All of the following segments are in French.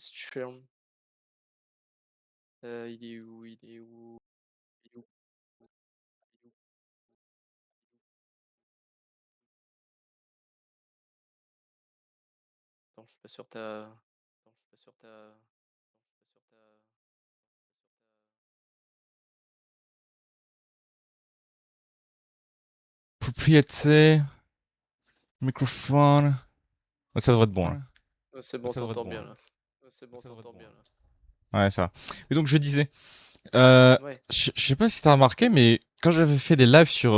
Stream. Il est où? Il est où? Il est où? Il est où? Attends, je suis pas sur ta. Attends, je suis pas sur ta. Attends, je suis pas sur ta. Propriété, microphone. Ouais, ça devrait être bon là. Ouais, c'est bon, Ça devrait être t'entends bon bien là. là. Ouais, c'est bon, Ça devrait être t'entends bon bien là. là. Ouais, ça. Et donc je disais, euh, Ouais. je sais pas si t'as remarqué, mais quand j'avais fait des lives sur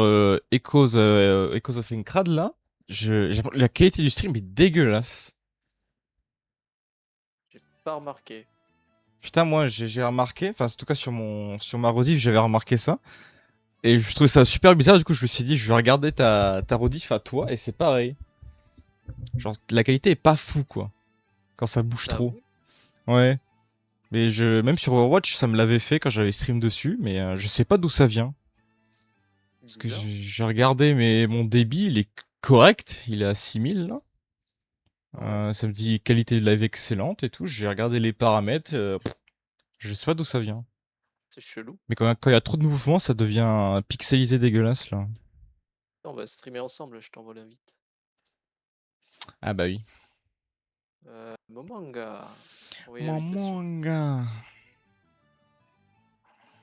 Echoes of Encrad là, la qualité du stream est dégueulasse. J'ai pas remarqué. Putain, moi j'ai remarqué, enfin en tout cas sur ma rediff j'avais remarqué ça. Et je trouvais ça super bizarre, du coup je me suis dit je vais regarder ta rediff à toi et c'est pareil. Genre la qualité est pas fou quoi, quand ça bouge Ah trop. ouais? Ouais. Mais même sur Overwatch, ça me l'avait fait quand j'avais stream dessus, mais je sais pas d'où ça vient. Parce que Bizarre. j'ai regardé, mais mon débit, il est correct, il est à 6000 là. Ouais. Ça me dit qualité de live excellente et tout. J'ai regardé les paramètres, je sais pas d'où ça vient. C'est chelou. Mais quand il y a trop de mouvements, ça devient pixelisé dégueulasse là. On va streamer ensemble, je t'envoie l'invite. Ah bah oui. Momanga. Envoyer l'invitation. Manga.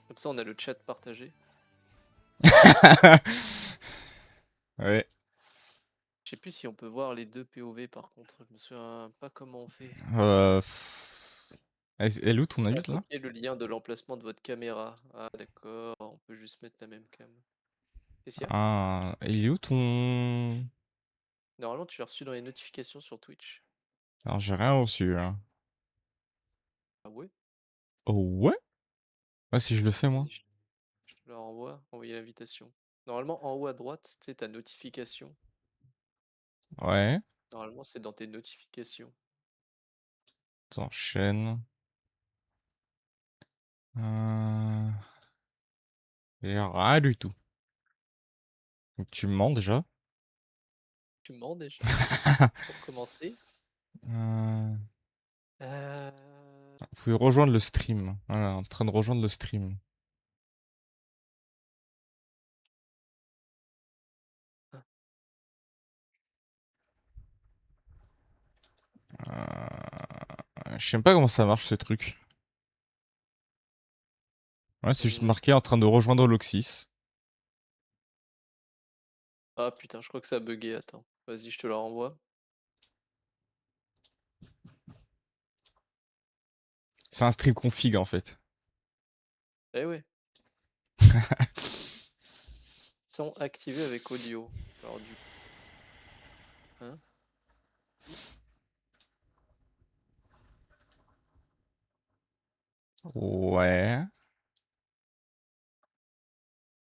Comme ça, on a le chat partagé. Ouais. Je sais plus si on peut voir les deux POV par contre. Je me souviens pas comment on fait. Elle est où ton Ah, invite là? copier le lien de l'emplacement de votre caméra. Ah, d'accord. On peut juste mettre la même cam. Qu'est-ce qu'il y a? Ah, il est où ton... Normalement, tu l'as reçu dans les notifications sur Twitch. Alors j'ai rien reçu là. Ah ouais? Oh ouais? Ouais, si je le fais moi. Vas-y, je te le renvoie. Envoyer l'invitation. Normalement, en haut à droite, tu sais, ta notification. Ouais. Normalement, c'est dans tes notifications. Attends, chaîne. Euh... J'ai rien du tout. Donc tu me mens déjà. Tu me mens déjà. Pour commencer. euh... Euh... Vous pouvez rejoindre le stream. Voilà, en train de rejoindre le stream. Je sais même pas comment ça marche ce truc. Ouais, c'est juste hmm. marqué en train de rejoindre l'Oxys. Ah putain, je crois que ça a bugué. Attends. Vas-y, je te la renvoie. C'est un stream config en fait. Eh ouais. Sont activés avec audio. Alors du coup. Hein? Ouais.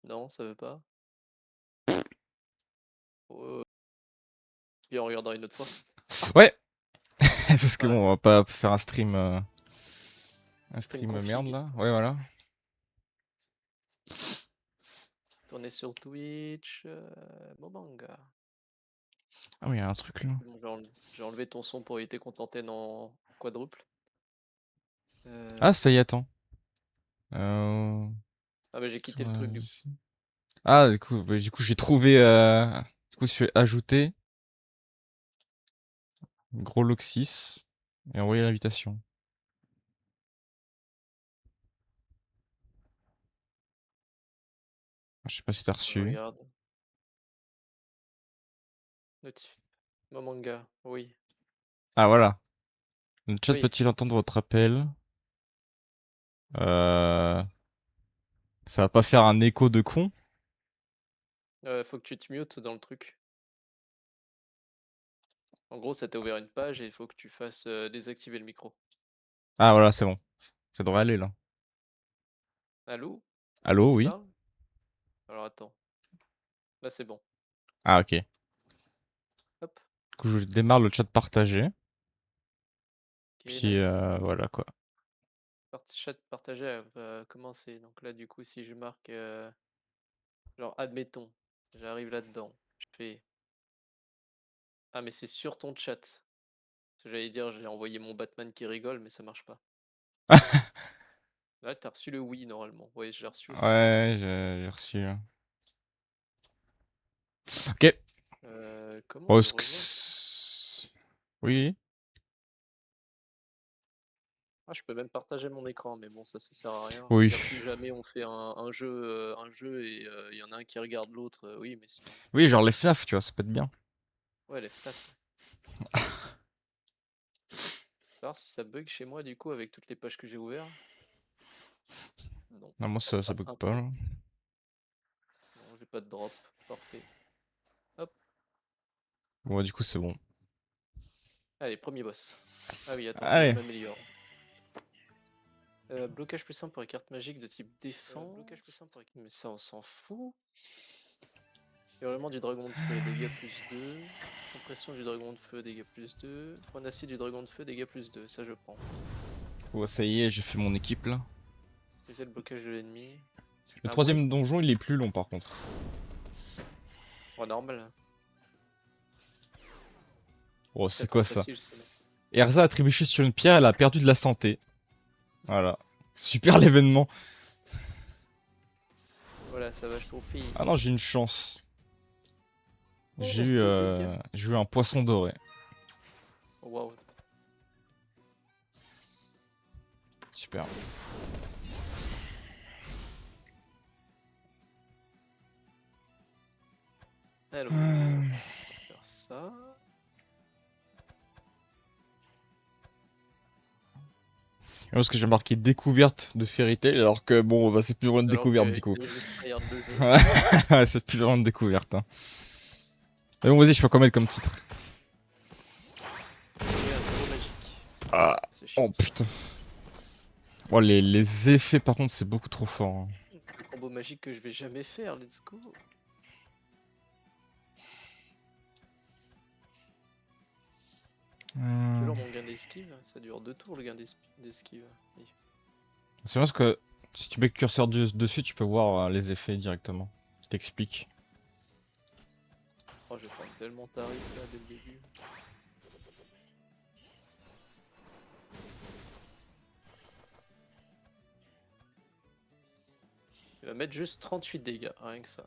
Non, ça veut pas. Oh, puis on regardera une autre fois. Ouais. Parce que Voilà. bon, on va pas faire un Stream stream merde config. là. Ouais, voilà. Tourner sur Twitch. Momanga. Ah oui, il y a un truc là. Bon, j'ai enlevé ton son pour éviter qu'on t'antenne en quadruple. Ah, Euh, ça y est, attends. Euh... Ah bah j'ai quitté le truc du coup. ici. Ah, du coup j'ai trouvé. Du coup, je fais ajouter. Gros Loxis. Et envoyer l'invitation. Je sais pas si t'as Je reçu. regarde. Notif. Momanga. Oui. Ah, voilà. Le chat Oui. peut-il entendre votre appel? Euh... Ça va pas faire un écho de con? Faut que tu te mutes dans le truc. En gros, ça t'a ouvert une page et il faut que tu fasses désactiver le micro. Ah, voilà, c'est bon. Ça devrait aller là. Allô? Allô, Vas-y, oui? parle. Alors attends. Là, c'est bon. Ah, ok. Du Hop. coup, je démarre le chat partagé. Ok, Puis nice. voilà quoi. Chat partagé va commencer. Donc là, du coup, si je marque, genre, admettons, j'arrive là-dedans. Je fais. Ah, mais c'est sur ton chat. J'allais dire, j'ai envoyé mon Batman qui rigole, mais ça marche pas. Là, t'as reçu le oui normalement. Ouais, j'ai reçu aussi. Ouais, j'ai reçu. Ok. Comment Oh, je rejoins? oui. Ah, je peux même partager mon écran, mais bon, ça sert à rien. Je veux Oui. dire, si jamais on fait un jeu et il y en a un qui regarde l'autre, oui, mais sinon. Oui, genre les FNAF, tu vois, ça peut être bien. Ouais, les FNAF. Ouais. Je vais voir si ça bug chez moi du coup avec toutes les pages que j'ai ouvertes. Non, Non, moi ça bug pas, là. impossible. Non, j'ai pas de drop. Parfait. Hop. Bon, du coup, c'est bon. Allez, premier boss. Ah oui, attends, faut que je Allez. m'améliore. Blocage plus 1 pour les cartes magiques de type défense. Mais ça, on s'en fout. Hurlement du dragon de feu, dégâts plus 2. Compression du dragon de feu, dégâts plus 2. Point d'acide du dragon de feu, dégâts plus 2. Ça, je prends. Ouais, ça y est, j'ai fait mon équipe, là. Briser le blocage de l'ennemi. Le Ah ouais? troisième donjon, il est plus long, par contre. Ouais, normal. Oh, C'est c'est trop quoi ça? facile, ça. Erza a trébuché sur une pierre, elle a perdu de la santé. Voilà. Super l'événement. Voilà, ça va, je trouve. Ah non, j'ai une chance. Oh, 2 dégâts. J'ai eu un poisson doré. Oh, waouh. Super. Alors, on va faire ça. Parce que j'ai marqué découverte de Fairy Tail, alors que bon, bah, c'est plus vraiment une Alors découverte du que coup. je juste regarde le jeu. Ouais, c'est plus vraiment une découverte. Hein. Mais bon, vas-y, je peux quoi mettre comme titre? Trouver un combo magique. Ah, C'est oh chiant ça. putain. Oh, les effets par contre, c'est beaucoup trop fort. Hein. Le combo magique que je vais jamais faire, let's go. Toujours mon gain d'esquive, ça dure 2 tours le gain d'esquive. Oui. C'est bien parce que si tu mets le curseur dessus, tu peux voir les effets directement. Je t'explique. Oh, je vais prendre tellement tarif là dès le début. Il va mettre juste 38 dégâts, rien que ça.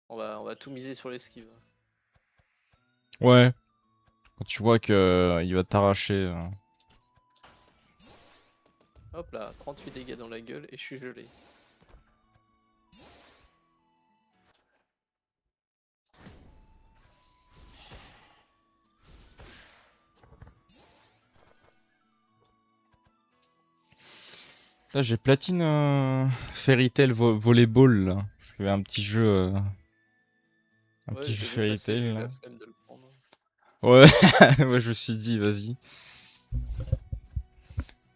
On va tout miser sur l'esquive. Ouais. Quand tu vois que il va t'arracher. Hop là, 38 dégâts dans la gueule et je suis gelé. Là, j'ai platine Fairy Tail Volleyball là. Parce qu'il y avait un petit jeu. Un Ouais, petit jeu j'ai vu Fairy passer, j'ai Tail eu là. la flemme de le prendre. Ouais, moi je me suis dit, vas-y.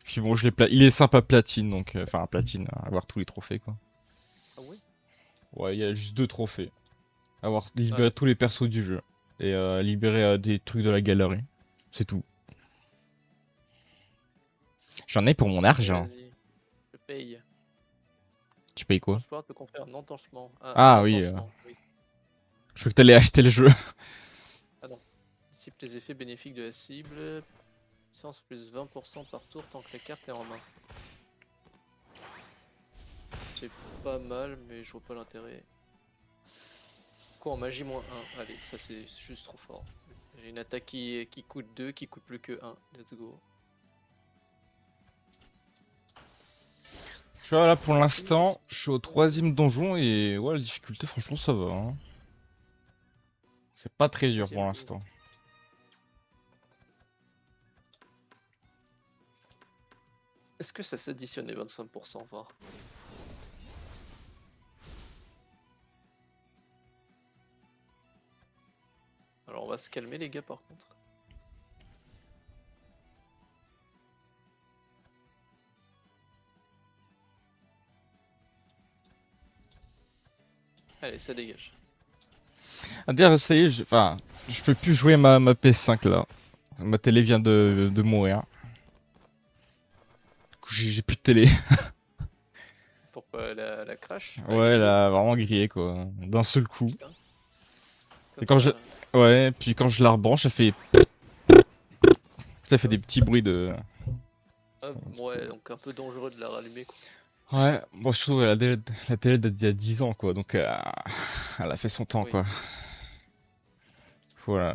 Puis bon, il est sympa platine, donc. Enfin, platine, avoir tous les trophées quoi. Ah ouais? Ouais, il y a juste 2 trophées. Avoir libéré Ouais. tous les persos du jeu. Et libérer des trucs de la galerie. C'est tout. J'en ai pour mon Allez, argent. vas-y. Je paye. Tu payes quoi? Transport te confère un entanchement. Ah, un Ah oui, enclenchement, oui. je crois que t'allais acheter le jeu. Ah non. Dissipe les effets bénéfiques de la cible. Puissance plus 20% par tour tant que la carte est en main. C'est pas mal, mais je vois pas l'intérêt. Quoi en magie moins 1? Allez, ça c'est juste trop fort. J'ai une attaque qui coûte 2, qui coûte plus que 1. Let's go. Tu vois, là pour l'instant, je suis au 3ème donjon et ouais, la difficulté, franchement, ça va. Hein. C'est pas très dur pour l'instant. Est-ce que ça s'additionne les 25%, voir? Alors on va se calmer les gars par contre. Allez, ça dégage. Ah, d'ailleurs, ça y est, enfin, je peux plus jouer ma PS5 là. Ma télé vient de mourir. Du coup, j'ai plus de télé. Pourquoi la crash? La Ouais, elle grille? a vraiment grillé quoi. D'un seul coup. Putain. Et Comme quand ça je, là. Ouais, puis quand je la rebranche, ça fait des petits bruits de... Ah, ouais, donc un peu dangereux de la rallumer, quoi. Ouais, bon, surtout la télé date d'il y a 10 ans, quoi, donc elle a fait son temps, Oui, quoi. Voilà.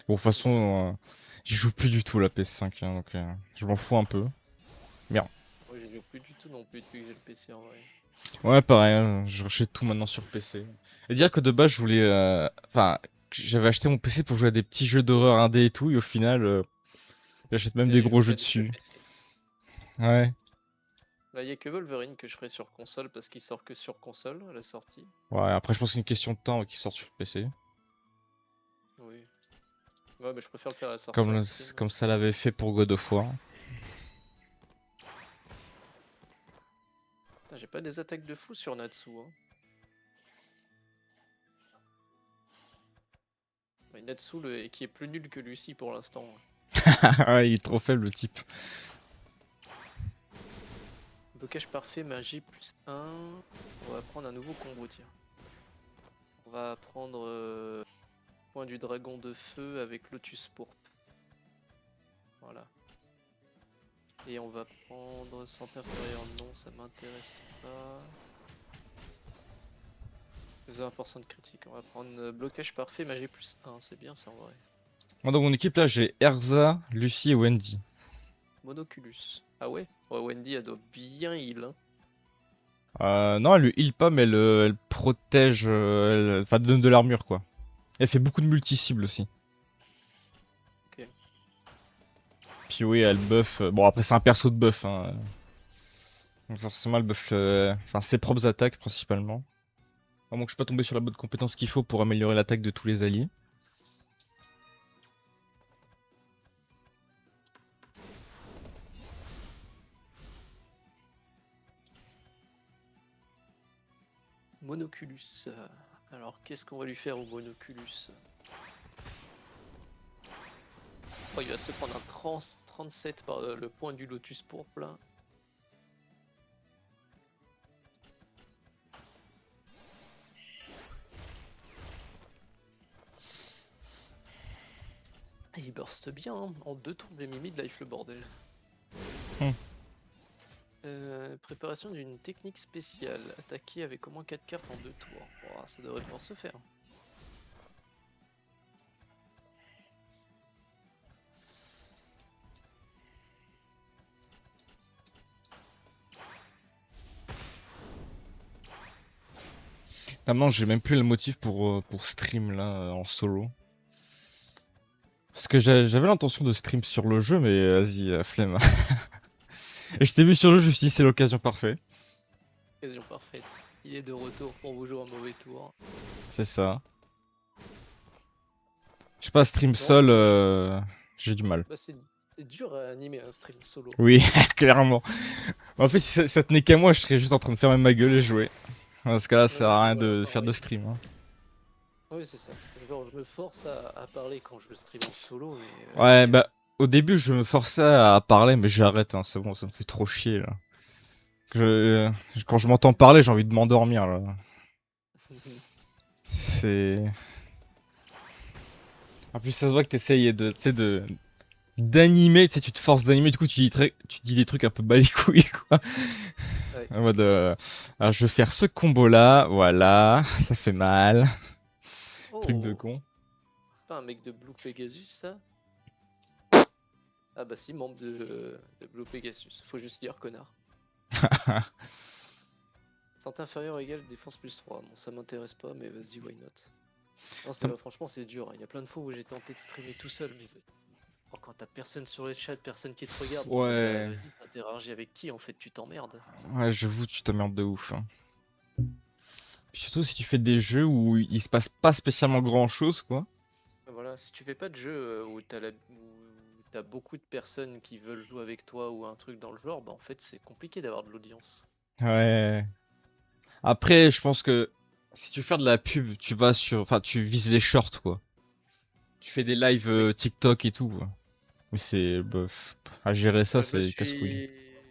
Bon, de toute c'est ça. façon, j'y joue plus du tout la PS5, hein, donc je m'en fous un peu. Merde. Moi, j'y joue plus du tout non plus depuis que j'ai le PC en vrai. Ouais, pareil, hein, je rachète tout maintenant sur PC. Et dire que de base, je voulais... Enfin, j'avais acheté mon PC pour jouer à des petits jeux d'horreur indé et tout, et au final, j'achète même des Et j'ai gros jeux valide le dessus. PC. Ouais. Là, il y a que Wolverine que je ferai sur console parce qu'il sort que sur console à la sortie. Ouais, après, je pense que c'est une question de temps qui sort sur PC. Oui. Ouais, mais je préfère le faire à la sortie Comme, en stream. comme ça l'avait fait pour God of War. Putain, j'ai pas des attaques de fou sur Natsu, hein. Ouais, Natsu qui est plus nul que Lucie pour l'instant. Ouais, il est trop faible le type. Blocage parfait, magie plus 1. On va prendre un nouveau combo, tiens. On va prendre point du dragon de feu avec Lotus pourpre. Voilà. Et on va prendre santé inférieure, non, ça m'intéresse pas. Plus 1% de critique. On va prendre blocage parfait, magie plus 1. C'est bien ça en vrai. Moi, dans mon équipe, là, j'ai Erza, Lucie et Wendy. Monoculus. Ah ouais? Ouais, Wendy, elle doit bien heal, hein. Non, elle le heal pas, mais elle protège. Enfin, elle donne de l'armure, quoi. Elle fait beaucoup de multi-cibles aussi. Ok. Puis oui, elle buff. Bon, après, c'est un perso de buff, hein. Donc forcément, elle buff enfin, ses propres attaques, principalement. À moins que je suis pas tombé sur la bonne compétence qu'il faut pour améliorer l'attaque de tous les alliés. Monoculus. Alors, qu'est-ce qu'on va lui faire au Monoculus? Oh, il va se prendre un 37 par le point du Lotus pourpre là. Et il burst bien, hein. En 2 tours j'ai mis de life le bordel. Hmm. Préparation d'une technique spéciale. Attaquer avec au moins 4 cartes en 2 tours. Oh, ça devrait pouvoir se faire. Maintenant, j'ai même plus le motif pour stream là en solo. Parce que j'avais l'intention de stream sur le jeu, mais vas-y, la flemme. Et je t'ai vu sur le jeu, je me suis dit c'est l'occasion parfaite. Occasion parfaite. Il est de retour pour vous jouer un mauvais tour. C'est ça. Je sais pas, stream Non, seul, je sais. j'ai du mal. Bah, c'est dur à animer un stream solo. Oui, clairement. En fait, si ça tenait qu'à moi, je serais juste en train de fermer ma gueule et jouer. Dans ce cas-là, ça sert à rien Voilà, de faire de pareil. stream, hein. Oui, c'est ça. Genre, je me force à parler quand je stream en solo, mais Ouais, vas-y. bah, au début, je me forçais à parler, mais j'arrête, hein, c'est bon, ça me fait trop chier, là. Ah, Quand je m'entends parler, j'ai envie de m'endormir, là. C'est... En plus, ça se voit que t'essayes de, tu sais, d'animer, tu sais, tu te forces d'animer, du coup, tu dis des trucs un peu bas les couilles, quoi. Ouais. En mode, alors, je vais faire ce combo-là, voilà, ça fait mal. Truc de Oh, con. pas un mec de Blue Pegasus, ça? Ah bah si, membre de Blue Pegasus. Faut juste dire connard. Santé inférieure égale défense plus 3. Bon, ça m'intéresse pas, mais vas-y, why not? Non, Tam- franchement, c'est dur, hein. Il y a plein de fois où j'ai tenté de streamer tout seul, mais oh, quand t'as personne sur le chat, personne qui te regarde, bah Ouais, vas-y, t'interagis avec qui en fait, tu t'emmerdes. ouais, j'avoue, tu t'emmerdes de ouf, hein. Puis surtout si tu fais des jeux où il se passe pas spécialement grand-chose, quoi. Voilà, si tu fais pas de jeu où t'as beaucoup de personnes qui veulent jouer avec toi ou un truc dans le genre, bah en fait c'est compliqué d'avoir de l'audience. Ouais. Après, je pense que si tu veux faire de la pub, tu vas sur... Enfin, tu vises les shorts, quoi. Tu fais des lives Oui. TikTok et tout, quoi. Mais c'est... Bof. À gérer ça, Moi, c'est casse-couille.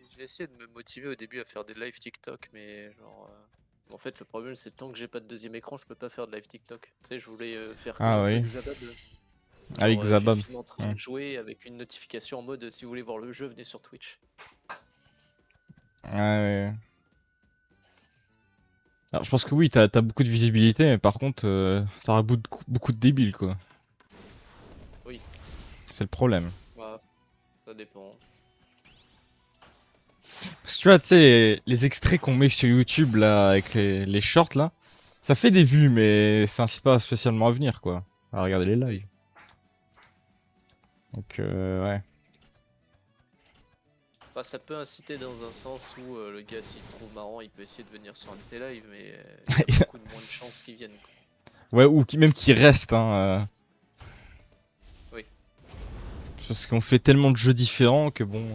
j'ai essayé de me motiver au début à faire des lives TikTok, mais genre En fait, le problème, c'est tant que j'ai pas de deuxième écran, je peux pas faire de live TikTok. Tu sais, je voulais faire comme Ah un peu oui, Xabab. avec Genre, tu le Zabab. filmes en train de jouer avec une notification en mode si vous voulez voir le jeu, venez sur Twitch. Ah ouais. Alors, je pense que oui, t'as beaucoup de visibilité, mais par contre, t'auras beaucoup de débiles, quoi. Oui, C'est le problème. bah, ça dépend. Parce que tu vois, tu sais, les extraits qu'on met sur YouTube, là, avec les shorts, là, ça fait des vues, mais ça incite pas spécialement à venir, quoi. À regarder les lives. Oui. Donc, ouais. Bah, ça peut inciter dans un sens où le gars, s'il te trouve marrant, il peut essayer de venir sur un de tes lives, mais il y a beaucoup de moins de chances qu'il vienne, quoi. Ouais, ou même qui reste, hein. Oui. Parce qu'on fait tellement de jeux différents que bon.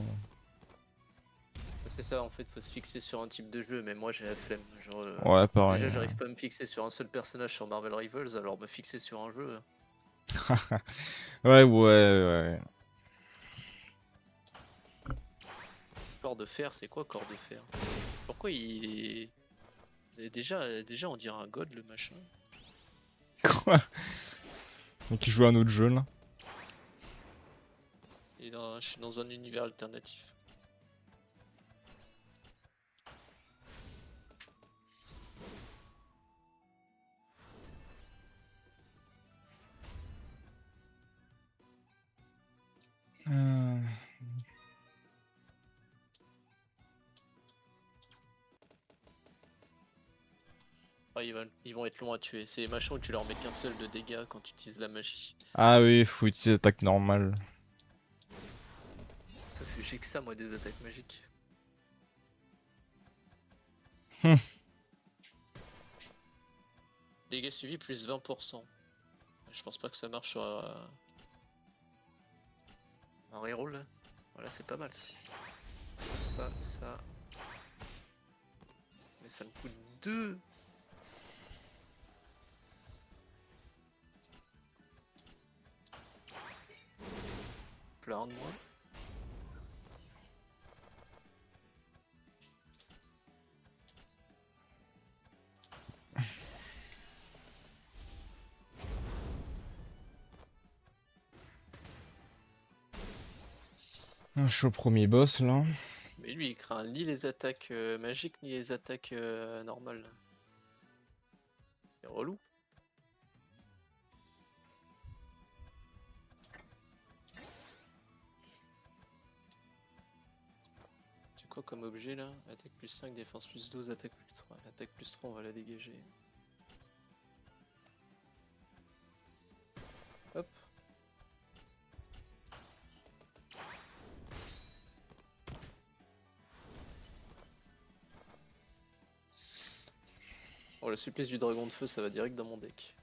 C'est ça, en fait, faut se fixer sur un type de jeu, mais moi j'ai la flemme. Genre, Ouais, pareil. déjà, j'arrive pas à me fixer sur un seul personnage sur Marvel Rivals, alors me fixer sur un jeu. Ouais, ouais. Corps de fer, c'est quoi corps de fer? Pourquoi il. Déjà, on dirait un god le machin. Quoi? Donc, il joue à un autre jeu, là. Je suis dans un univers alternatif. Ah, ils vont être longs à tuer. C'est les machins où tu leur mets qu'un seul de dégâts quand tu utilises la magie. Ah oui, faut utiliser attaque normale. Ça fait j'ai que ça, moi, des attaques magiques. Hum. Dégâts suivis plus 20%. Je pense pas que ça marche sur un reroll là. Voilà, c'est pas mal ça. Ça. Mais ça me coûte 2. Plein de moins. Je suis au premier boss, là. Mais lui, il craint ni les attaques magiques ni les attaques normales. C'est relou. C'est quoi comme objet là? Attaque plus 5, défense plus 12, attaque plus 3. L'attaque plus 3, on va la dégager. Hop. Oh, le supplice du dragon de feu, ça va direct dans mon deck.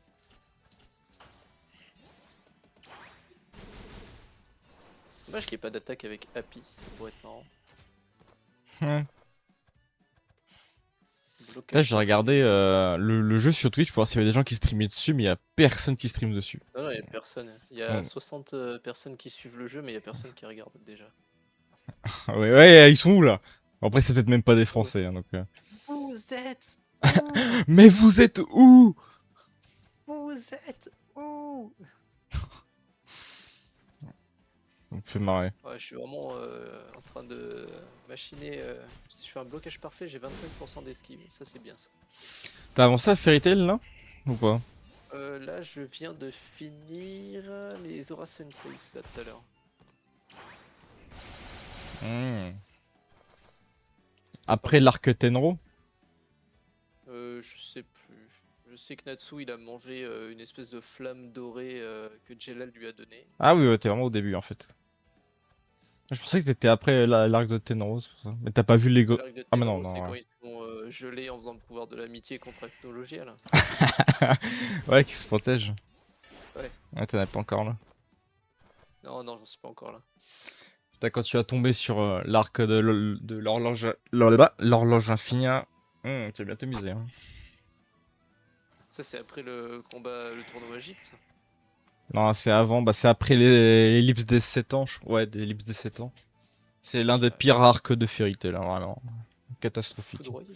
Dommage qu'il n'y ait pas d'attaque avec Happy, ça pourrait être marrant. Ouais. Blocage Là, j'ai regardé parfait. le jeu sur Twitch pour voir s'il y avait des gens qui streamaient dessus, mais il y a personne qui stream dessus. Non, non, il n'y a personne. Il y a Ouais, 60 personnes qui suivent le jeu, mais il n'y a personne qui regarde déjà. ouais, ils sont où là? Après, c'est peut-être même pas des Français, hein, donc. Vous êtes Mais vous êtes où? Vous êtes où? Ça me fait marrer. Ouais, je suis vraiment en train de machiner. Si je fais un blocage parfait, j'ai 25% d'esquive. Ça, c'est bien ça. T'as avancé à Fairy Tail là? Ou pas? Là, je viens de finir les Aura Senseis là tout à l'heure. Hmm. Après l'arc Tenro? Je sais plus. Je sais que Natsu il a mangé une espèce de flamme dorée que Jelal lui a donnée. Ah oui, ouais, t'es vraiment au début en fait. Je pensais que t'étais après l'arc de Tenro, c'est pour ça. Mais t'as pas vu les go... L'arc de Ah mais non, Tenro, c'est non, quand ouais. ils sont gelés en faisant le pouvoir de l'amitié contre Acnologia là. Ouais, qui se protège. Ouais. Ouais, t'en as pas encore là. Non, non, j'en suis pas encore là. T'as quand tu vas tomber sur l'arc de l'horloge infinie. Tu vas bien t'amuser. Hein. Ça, c'est après le combat, le tournoi magique, ça. Non, c'est avant, bah c'est après l'ellipse des 7 ans. Ouais, l'ellipse des 7 ans. C'est l'un des pires arcs de Fairy Tail, hein, vraiment. Catastrophique. Foudroyé.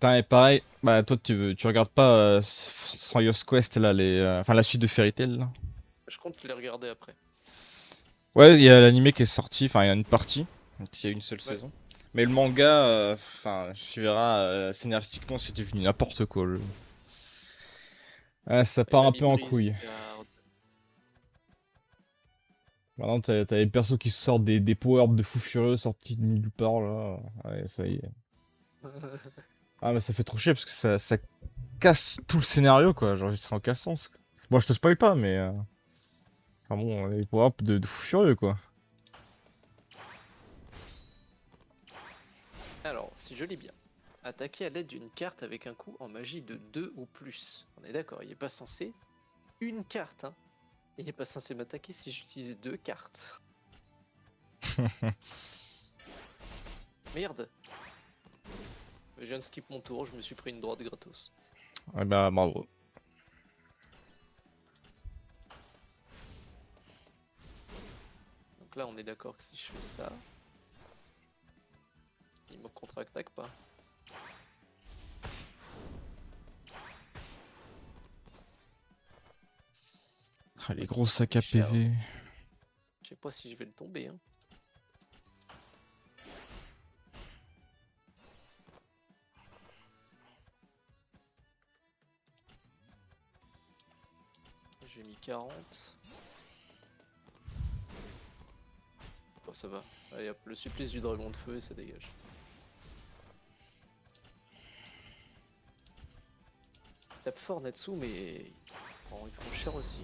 Putain, et pareil, bah toi tu regardes pas Serious Quest là, enfin la suite de Fairy Tail là. Je compte les regarder après. Ouais, il y a l'animé qui est sorti, enfin il y a une partie, il y a une seule Ouais. saison. Mais le manga, enfin, tu verras, scénaristiquement c'était devenu n'importe quoi. Ah, ça Il part m'a un mis peu en couille. Briscard. Maintenant t'as les persos qui sortent des power-ups de fou furieux sortis de nulle part là. Ouais, ça y est. Ah mais ça fait trop chier parce que ça casse tout le scénario quoi, genre c'est en cassant. Bon je te spoil pas mais... Enfin bon, les power-ups de fou furieux quoi. Alors, si je lis bien, attaquer à l'aide d'une carte avec un coup en magie de 2 ou plus. On est d'accord, il n'est pas censé une carte, hein. Il n'est pas censé m'attaquer si j'utilise 2 cartes. Merde. Je viens de skip mon tour, je me suis pris une droite gratos. Ouais bah bravo. Donc là, on est d'accord que si je fais ça, il me contre-attaque pas. Ah, les gros sacs à Cher. PV. Je sais pas si je vais le tomber, hein. J'ai mis 40. Bon, ça va. Allez hop, le supplice du dragon de feu et ça dégage. Tape fort Natsu, mais bon, ils font cher aussi,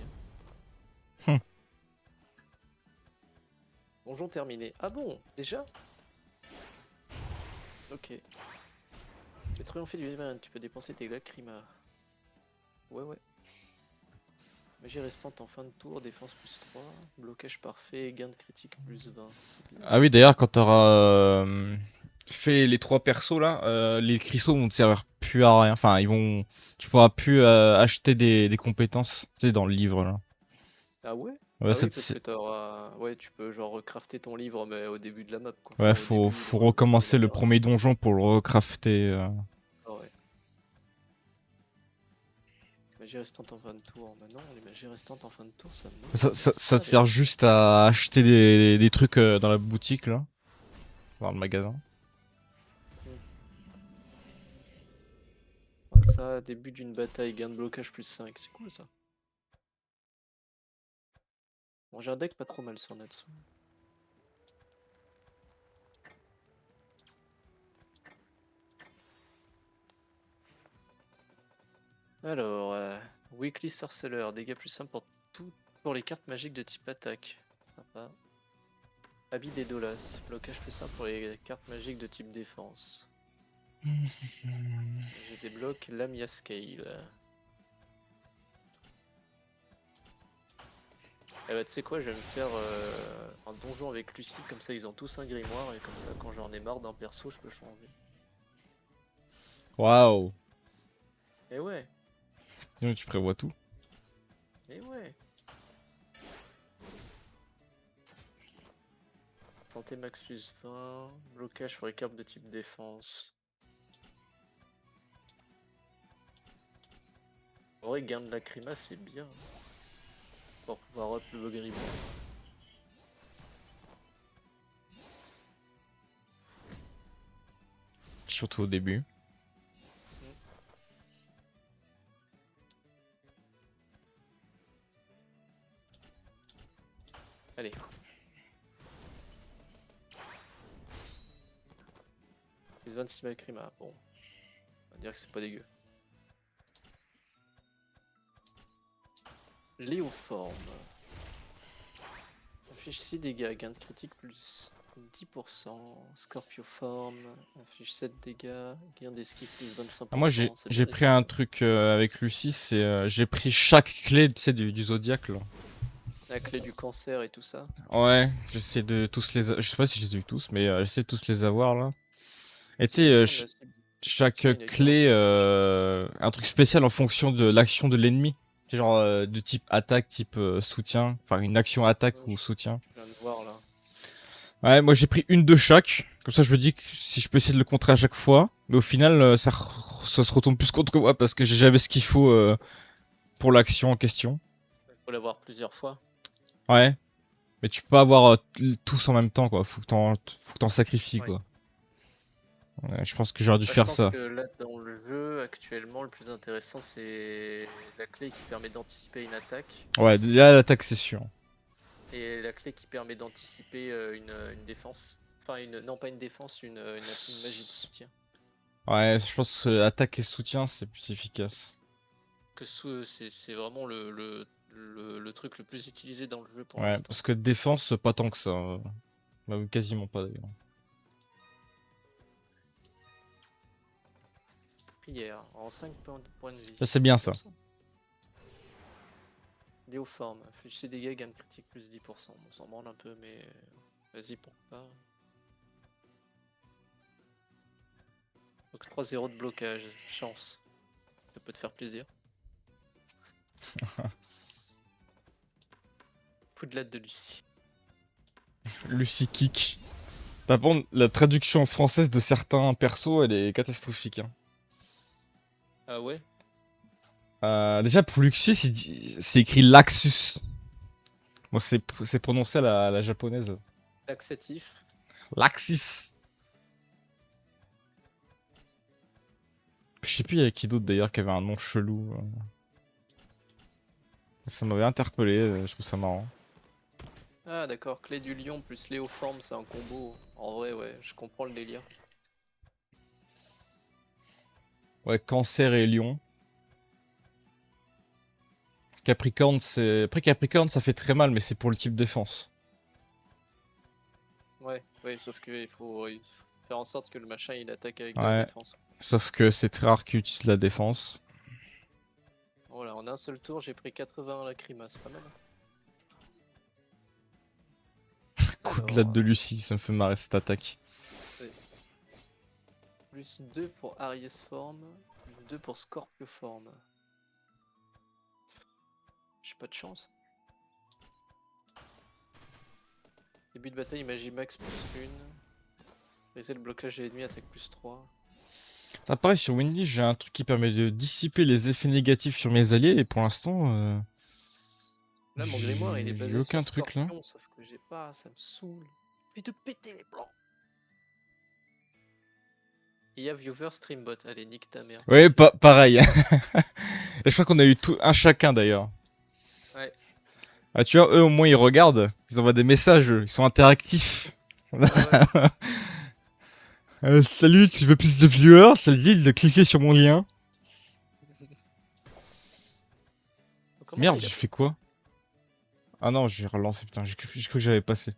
hein. Donjon terminé. Ah bon, déjà? Ok. Tu peux triompher du démon, tu peux dépenser tes lacrimas. Ouais, ouais. Magie restante en fin de tour, défense plus 3, blocage parfait, gain de critique plus 20. C'est bien. Ah oui d'ailleurs quand t'auras fait les 3 persos là, les cristaux vont te servir plus à rien. Enfin ils vont... Tu pourras plus acheter des compétences, tu sais dans le livre là. Ah ouais? Ouais, Ah oui, parce que t'auras... Ouais, tu peux genre crafter ton livre, mais au début de la map, quoi. ouais, Enfin, au faut, début, faut dans le recommencer le premier premier donjon pour le recrafter. Ah ouais. Magie restante en fin de tour. Maintenant, les magies restantes en fin de tour, ça me... Ça te sert juste à acheter des trucs dans la boutique là, dans le magasin. Ça, début d'une bataille, gain de blocage plus 5, c'est cool ça. Bon, j'ai un deck pas trop mal sur Natsu. Alors, Weekly Sorcerer, dégâts plus 1 pour les cartes magiques de type attaque. Sympa. Habit des Dolas, blocage plus 1 pour les cartes magiques de type défense. J'ai des blocs Lamia Scale. Eh bah tu sais quoi, je vais me faire un donjon avec Lucie, comme ça ils ont tous un grimoire, et comme ça quand j'en ai marre d'un perso, je peux changer. Waouh. Eh ouais, Sinon, tu prévois tout. eh ouais. Santé max plus 20, blocage pour les cartes de type défense. En vrai, gain de lacrima, c'est bien. Pour pouvoir up le grimoire. Surtout au début. Allez. Plus 26 lacrima, bon. On va dire que c'est pas dégueu. Léoforme. Affiche 6 dégâts, gain de critique plus 10%. Scorpioforme, affiche 7 dégâts, gain d'esquive plus 25%. Ah, moi j'ai pris un truc avec Lucie, c'est j'ai pris chaque clé tu sais, du zodiaque là. La clé du cancer et tout ça. Ouais, j'essaie de tous les... Je sais pas si je les ai eu tous, mais j'essaie de tous les avoir là. Et tu sais, Utilisation de la cible. chaque Tiens, il a clé, 40. un truc spécial en fonction de l'action de l'ennemi. C'est genre de type attaque, type soutien. Enfin, une action attaque ou soutien. Je viens de voir là. Ouais, moi j'ai pris une de chaque. Comme ça, je me dis que si je peux essayer de le contrer à chaque fois. Mais au final, ça se retourne plus contre moi parce que j'ai jamais ce qu'il faut pour l'action en question. Il faut l'avoir plusieurs fois. Ouais. Mais tu peux pas avoir tous en même temps, quoi. Faut que t'en sacrifies, Ouais. quoi. Ouais, je pense que j'aurais dû Bah, je faire pense ça. que là, dans le jeu, actuellement, le plus intéressant, c'est la clé qui permet d'anticiper une attaque Ouais, là, l'attaque, c'est sûr. et la clé qui permet d'anticiper une défense. Enfin, non, pas une défense, une magie de soutien. Ouais, je pense que attaque et soutien, c'est plus efficace. C'est vraiment le truc le plus utilisé dans le jeu pour Ouais, l'instant. parce que défense, pas tant que ça. Bah, quasiment pas, d'ailleurs. Prière, en 5 points de vie. Ça, c'est bien, ça. Léoforme, affiche ses dégâts, gagne critique plus 10%. On s'en branle un peu, mais vas-y, pourquoi pas. Donc 3-0 de blocage, chance. Ça peut te faire plaisir. Poudlade de Lucie. Lucy Kick. Par contre, la traduction française de certains persos, elle est catastrophique. Hein. Ah ouais? Déjà, pour Luxus, c'est écrit Laxus. Moi, c'est prononcé à la japonaise. Laxatif. Laxis. Je sais plus, il y a qui d'autre d'ailleurs qui avait un nom chelou. Ça m'avait interpellé, je trouve ça marrant. Ah d'accord, clé du lion plus Léoforme, c'est un combo. En vrai, ouais, je comprends le délire. Ouais, Cancer et Lion. Capricorne, c'est. Après, Capricorne, ça fait très mal, mais c'est pour le type défense. Ouais, ouais, sauf qu'il faut faire en sorte que le machin il attaque avec de la Ouais. défense. Sauf que c'est très rare qu'ils utilisent la défense. Voilà, en un seul tour, j'ai pris 80 lacrymas, c'est pas mal. Coup de latte Alors, de Lucie, ça me fait marrer cette attaque. plus 2 pour Aries Forme, plus 2 pour Scorpio Forme. J'ai pas de chance. Début de bataille, magie max plus 1. Briser le blocage de l'ennemi, attaque plus 3. Ah, pareil, sur Windy, j'ai un truc qui permet de dissiper les effets négatifs sur mes alliés, et pour l'instant, Là, mon grimoire, il est j'ai basé aucun sur truc là. Scorpion, sauf que j'ai pas, ça me saoule. Puis de péter les plans. Il y a Viewer Streambot, allez, nique ta mère. Ouais, pareil. Et je crois qu'on a eu tout un chacun d'ailleurs. Ouais. Ah, tu vois, eux au moins ils regardent, ils envoient des messages, ils sont interactifs. Ouais, ouais. Salut, tu veux plus de viewers? Ça te dit de cliquer sur mon lien. Comment ça, Merde, il a j'ai pas... fait quoi? Ah non, j'ai relancé, putain, j'ai cru que j'avais passé.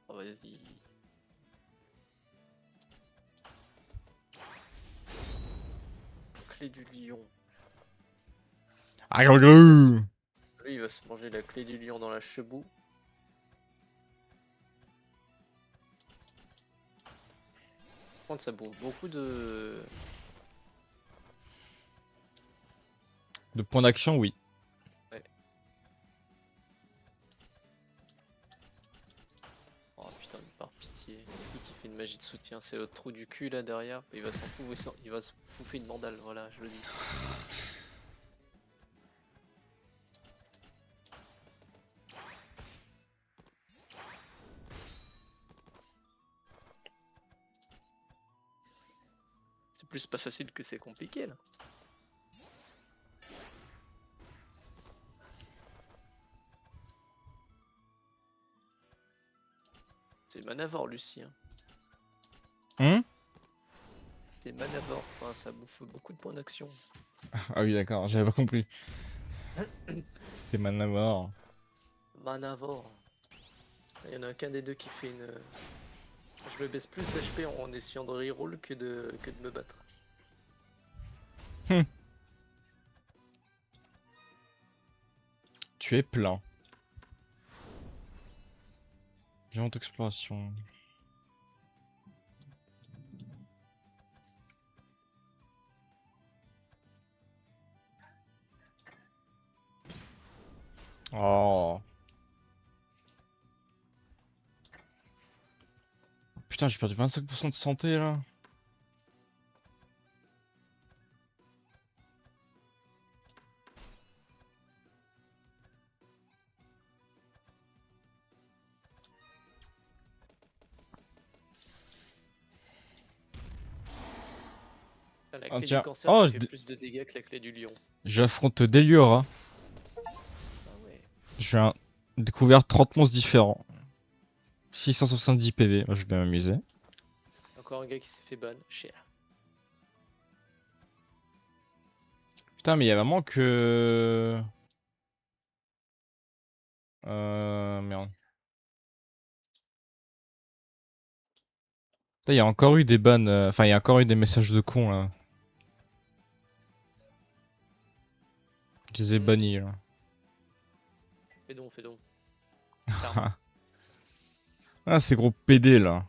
Oh, vas-y. Clé du lion. Ah, grrr. Lui, il va se manger la clé du lion dans la chebou. Par contre, ça bouffe beaucoup de... De points d'action, oui. Ouais. Oh putain, mais par pitié. C'est qui fait une magie de soutien? C'est l'autre trou du cul là derrière. Il va il va se bouffer une mandale, voilà, je le dis. C'est plus pas facile que c'est compliqué là. C'est Manavore, Lucien. C'est Manavore, enfin, ça bouffe beaucoup de points d'action. Ah oui, d'accord, j'avais pas compris. C'est Manamor. Manavore. Il y en a qu'un des deux qui fait une... Je me baisse plus d'HP en essayant de reroll que de me battre. Tu es plein. Violente exploration. Oh. Putain, j'ai perdu 25% de santé là. Ah, la Ah, clé du tiens. cancer Oh, qui fait plus de dégâts que la clé du lion. j'affronte Deliora. Ah ouais. Je viens découvert 30 monstres différents. 670 PV, moi je vais bien m'amuser. Encore un gars qui s'est fait ban. Cher. Putain, mais il y a vraiment que. Merde. Putain, il y a encore eu des bans. Enfin, il y a encore eu des messages de cons là. Je les ai bannis là. Fais donc, fais donc. Karma. Ah, ces gros PD là.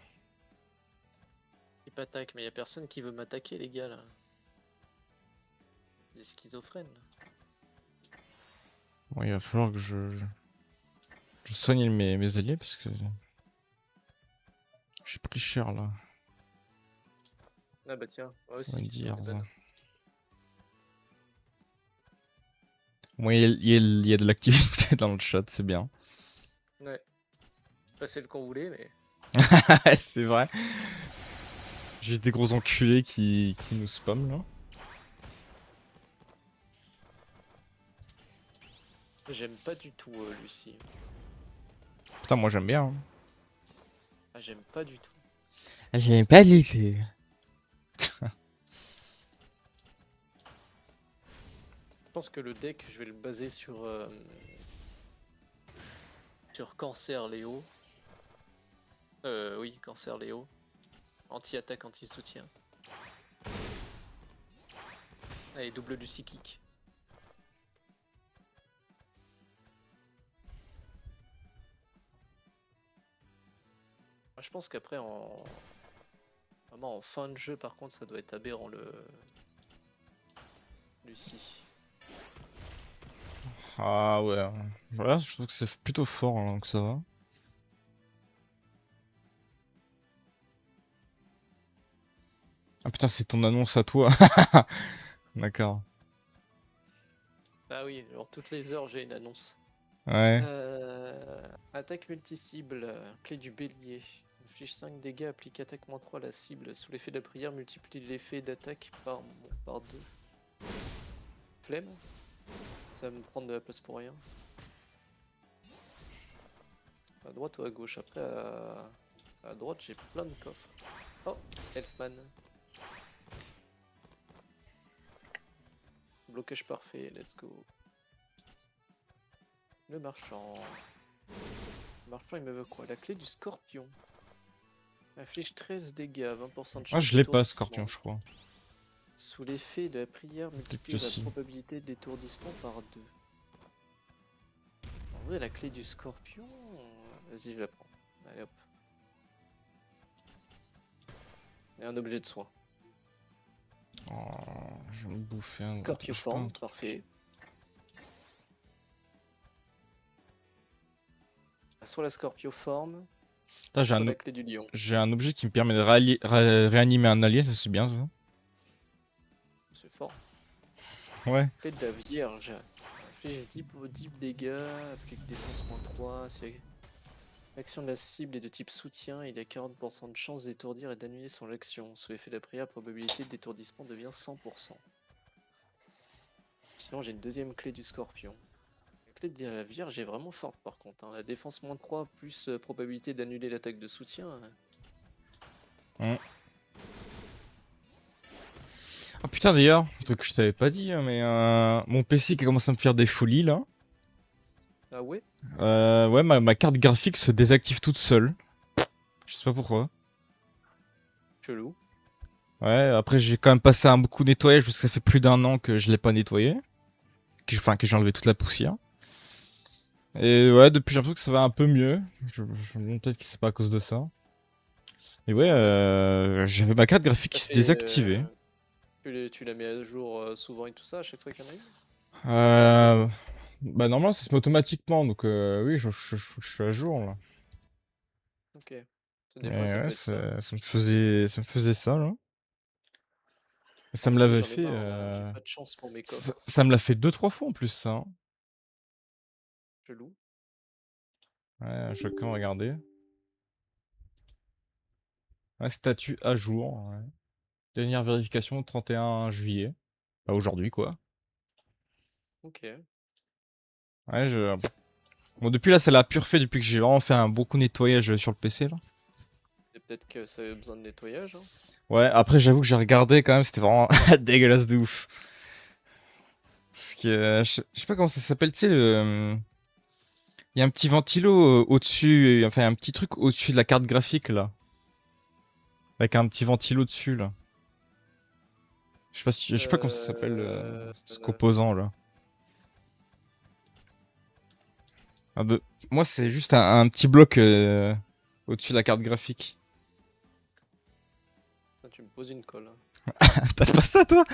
Il m'attaque, mais y a personne qui veut m'attaquer, les gars là. Des schizophrènes. Bon, il va falloir que je soigne mes alliés parce que. J'ai pris cher là. Ah bah tiens, moi On aussi. va j'en ai dire ban. ça. Bon, il y a de l'activité dans le chat, c'est bien. Ouais. Pas celle qu'on voulait, mais. C'est vrai. Juste des gros enculés qui nous spamment là. J'aime pas du tout Lucie. Putain, moi j'aime bien. Ah, j'aime pas du tout. J'aime pas Lucie. Je pense que le deck, je vais le baser sur Cancer Léo. Oui, Cancer Léo. Anti-attaque, anti-soutien. Allez, double du psychique. Moi, je pense qu'après, vraiment en fin de jeu, par contre, ça doit être aberrant le Lucie. Ah ouais. Voilà, je trouve que c'est plutôt fort hein, donc ça va. Ah putain, c'est ton annonce à toi. D'accord. Ah oui, genre toutes les heures, j'ai une annonce. Ouais. Attaque multi-cible, clé du bélier. Inflige 5 dégâts, applique attaque -3 à la cible. Sous l'effet de la prière, multiplie l'effet d'attaque par 2. Flemme. Ça va me prendre de la place pour rien. À droite ou à gauche? Après, à droite, j'ai plein de coffres. Oh, Elfman. Blocage parfait, let's go. Le marchand. Le marchand, il me veut quoi? La clé du scorpion. Inflige 13 dégâts, 20% de Ah, chance je l'ai pas, d'étourdissement. Scorpion, je crois. Sous l'effet de la prière, multiplie que la si. probabilité d'étourdissement par 2. En vrai, la clé du scorpion... Vas-y, je la prends. Allez hop. Et un objet de soin. Oh, je vais me bouffer un. Scorpioforme, parfait. Soit la scorpioforme, Là, soit la clé du lion. j'ai un objet qui me permet de réanimer un allié, ça c'est bien ça. C'est fort. Ouais. Clé de la vierge. Inflige 10 dégâts, applique défense -3. Si l'action de la cible est de type soutien, il a 40% de chance d'étourdir et d'annuler son action. Sous l'effet de la prière, probabilité d'étourdissement devient 100%. Sinon, j'ai une deuxième clé du scorpion. La clé de la vierge est vraiment forte par contre. Hein. La défense -3 plus probabilité d'annuler l'attaque de soutien. Ah putain d'ailleurs, un truc que je t'avais pas dit, hein, mais mon PC qui commence à me faire des folies là. Ah ouais? Ouais, ma carte graphique se désactive toute seule. Je sais pas pourquoi. Chelou. Ouais, après j'ai quand même passé un beaucoup de nettoyage parce que ça fait plus d'un an que je l'ai pas nettoyé. Que j'ai enlevé toute la poussière. Et ouais, depuis j'ai l'impression que ça va un peu mieux. Peut-être que c'est pas à cause de ça. Et ouais, j'avais ma carte graphique qui se désactivait. Tu la mets à jour souvent et tout ça à chaque fois qu'il y en a une? Bah normalement ça se met automatiquement, donc oui, je suis à jour là. Ok. Des Et fois, ça ouais, peut être ça. ça me faisait ça, là. Ça me Moi aussi, l'avait j'en ai fait, marre, là. J'ai pas de chance pour mes coffres. ça me l'a fait 2-3 fois en plus, ça, hein. Je loue. Ouais, chacun regarder. Ouais, statut à jour, ouais. Dernière vérification 31 juillet. Bah, aujourd'hui, quoi. Ok. Ouais, je... Bon, depuis là, ça l'a pure fait depuis que j'ai vraiment fait un beaucoup nettoyage sur le PC, là. Et peut-être que ça avait besoin de nettoyage, hein. Ouais, après, j'avoue que j'ai regardé quand même, c'était vraiment dégueulasse de ouf. Parce que, je sais pas comment ça s'appelle, tu sais, il y a un petit ventilo au-dessus, enfin, un petit truc au-dessus de la carte graphique, là. Avec un petit ventilo dessus, là. Je sais pas comment ça s'appelle, Euh... ce composant, là. Un de- Moi, c'est juste un petit bloc au-dessus de la carte graphique. Tu me poses une colle, hein. T'as pas ça, toi?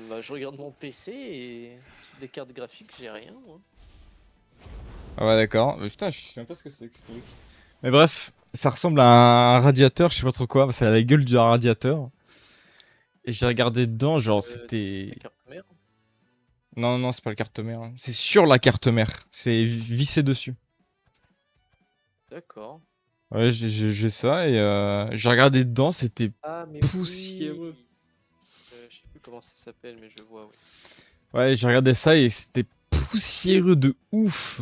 Bah, je regarde mon PC et sur les cartes graphiques, j'ai rien, moi. Ah ouais, d'accord. Mais putain, je sais même pas ce que c'est que ce truc. Mais bref, ça ressemble à un radiateur, je sais pas trop quoi. C'est la gueule du radiateur. Et j'ai regardé dedans, genre, La c'était... carte mère. Non, non, c'est pas la carte mère, hein. C'est sur la carte mère. C'est vissé dessus. D'accord. Ouais, j'ai ça et j'ai regardé dedans, c'était Ah, mais poussiéreux. oui. Je sais plus comment ça s'appelle, mais je vois, oui. Ouais, j'ai regardé ça et c'était poussiéreux de ouf.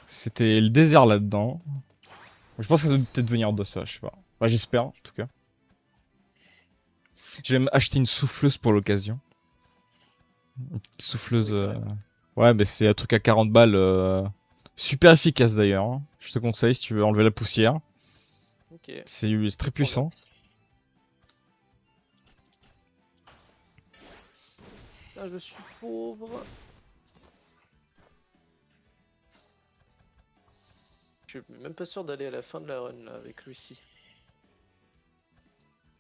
C'était le désert là-dedans. Je pense que ça doit peut-être venir de ça, je sais pas. Bah, j'espère, en tout cas. J'ai même acheté une souffleuse pour l'occasion. Une petite souffleuse. Oui, carrément. Ouais, mais c'est un truc à 40 balles. Super efficace d'ailleurs, hein. Je te conseille si tu veux enlever la poussière. Ok, C'est je très prends puissant. note. Ah, je suis pauvre. Je suis même pas sûr d'aller à la fin de la run là avec Lucie.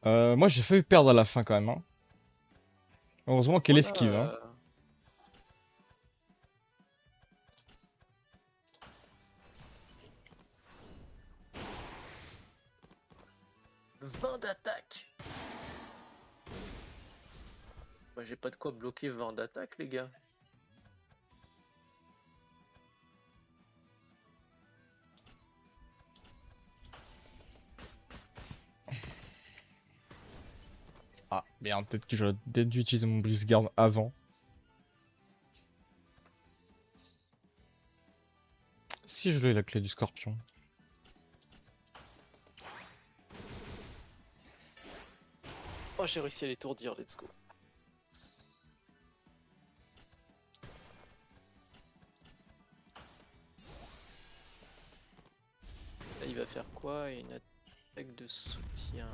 Moi, j'ai failli perdre à la fin quand même, hein. Heureusement qu'elle esquive, hein. Ah, 20 d'attaque. Bah, j'ai pas de quoi bloquer 20 d'attaque, les gars. Ah, merde, peut-être que j'aurais peut-être dû utiliser mon brise-garde avant. Si je l'ai la clé du scorpion. Oh, j'ai réussi à l'étourdir, let's go. Là, il va faire quoi? Une attaque de soutien.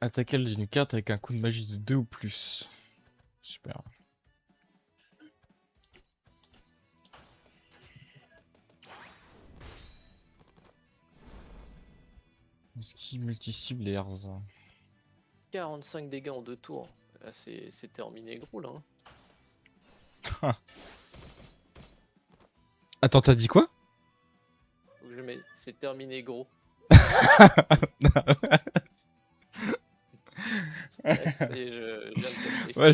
Attaque elle d'une carte avec un coup de magie de 2 ou plus. Super. Esquive multi-cible et Erza. 45 dégâts en 2 tours. Là, c'est terminé gros, là, hein. Attends, t'as dit quoi? Faut que je mets... C'est terminé gros. Ouais, ça y est, je viens de capter. Ouais,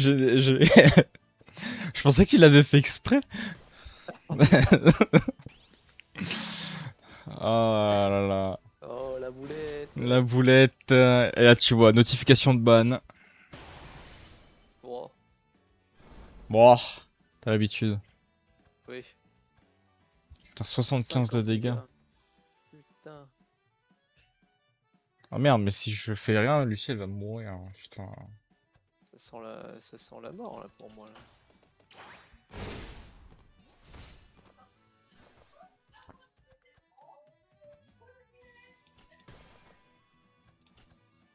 je pensais que tu l'avais fait exprès. Oh là là. Oh, la boulette. La boulette. Et là, tu vois, notification de ban. Bon, Bon, t'as l'habitude. oui. Putain, 75 de 50 dégâts. dégâts. Putain. Oh merde, mais si je fais rien, Lucie, elle va mourir, hein. Putain. Ça sent la mort, là, pour moi, là.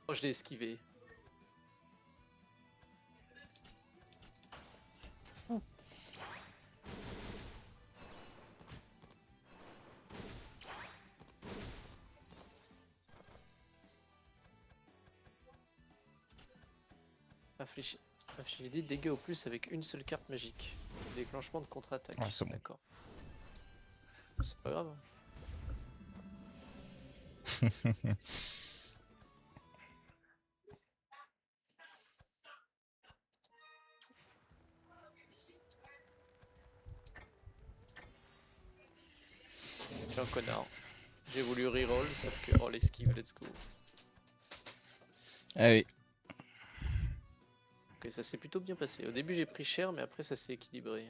Oh, je l'ai esquivé. Infliger des dégâts au plus avec une seule carte magique. Déclenchement de contre-attaque. Ouais, c'est bon. D'accord. C'est pas grave. Je suis un connard. J'ai voulu reroll, sauf que... Oh, l'esquive, let's go. Ah oui. Ok, ça s'est plutôt bien passé. Au début, il est pris cher, mais après, ça s'est équilibré.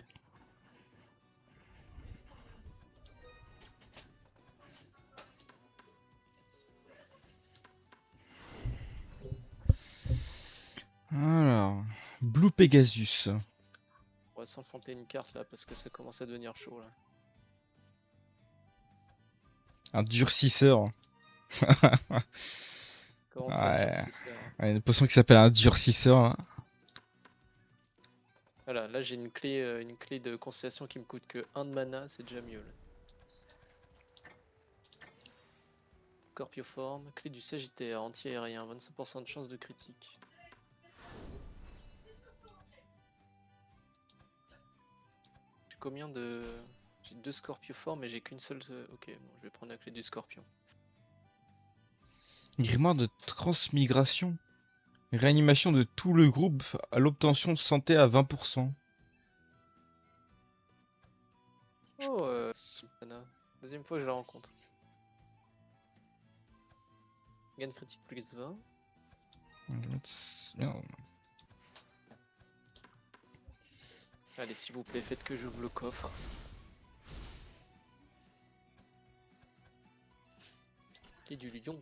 Alors, Blue Pegasus. On va s'enfanter une carte là, parce que ça commence à devenir chaud là. Un durcisseur. Comment ça, Ouais. durcisseur hein. Ouais, une potion qui s'appelle un durcisseur. Là. Voilà, là j'ai une clé de constellation qui me coûte que 1 de mana, c'est déjà mieux. Là. Scorpioforme, clé du Sagittaire, anti-aérien, 25% de chance de critique. J'ai combien de... J'ai 2 Scorpioformes mais j'ai qu'une seule... Ok, bon, je vais prendre la clé du Scorpion. Grimoire de transmigration. Réanimation de tout le groupe à l'obtention de santé à 20%. Oh, mana. Deuxième fois que je la rencontre. Gain critique plus 20. Merde. Allez, s'il vous plaît, faites que j'ouvre le coffre. Clé du lion.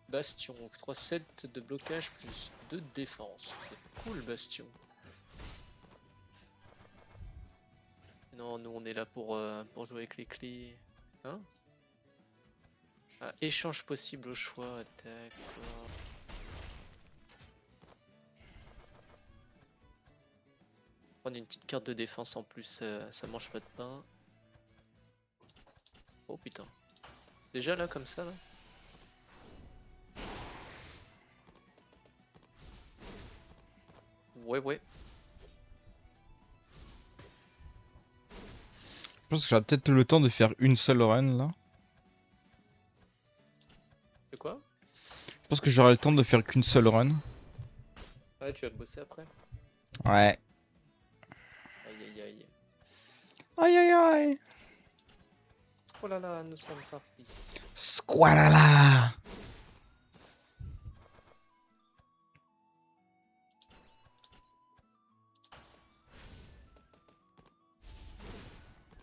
Bastion, 3-7 de blocage plus 2 de défense. C'est cool, Bastion. Non, nous on est là pour jouer avec les clés. Hein? Ah, échange possible au choix, d'accord. Prendre une petite carte de défense en plus, ça mange pas de pain. Oh putain. Déjà là, comme ça, là? Ouais. Je pense que j'aurai peut-être le temps de faire une seule run là. C'est quoi? Je pense que j'aurai le temps de faire qu'une seule run. Ouais, tu vas bosser après? Ouais. Aïe. Aïe aïe aïe. Oh là là, nous sommes partis. Squalala.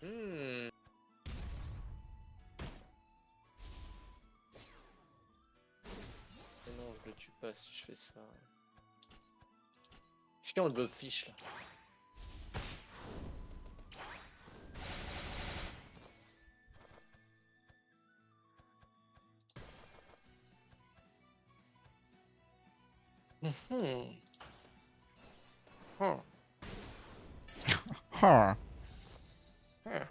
Hmm. Mais non, je le tue pas si je fais ça. Chiant le blobfish là. Hmm. Hmm. Huh. Hmm.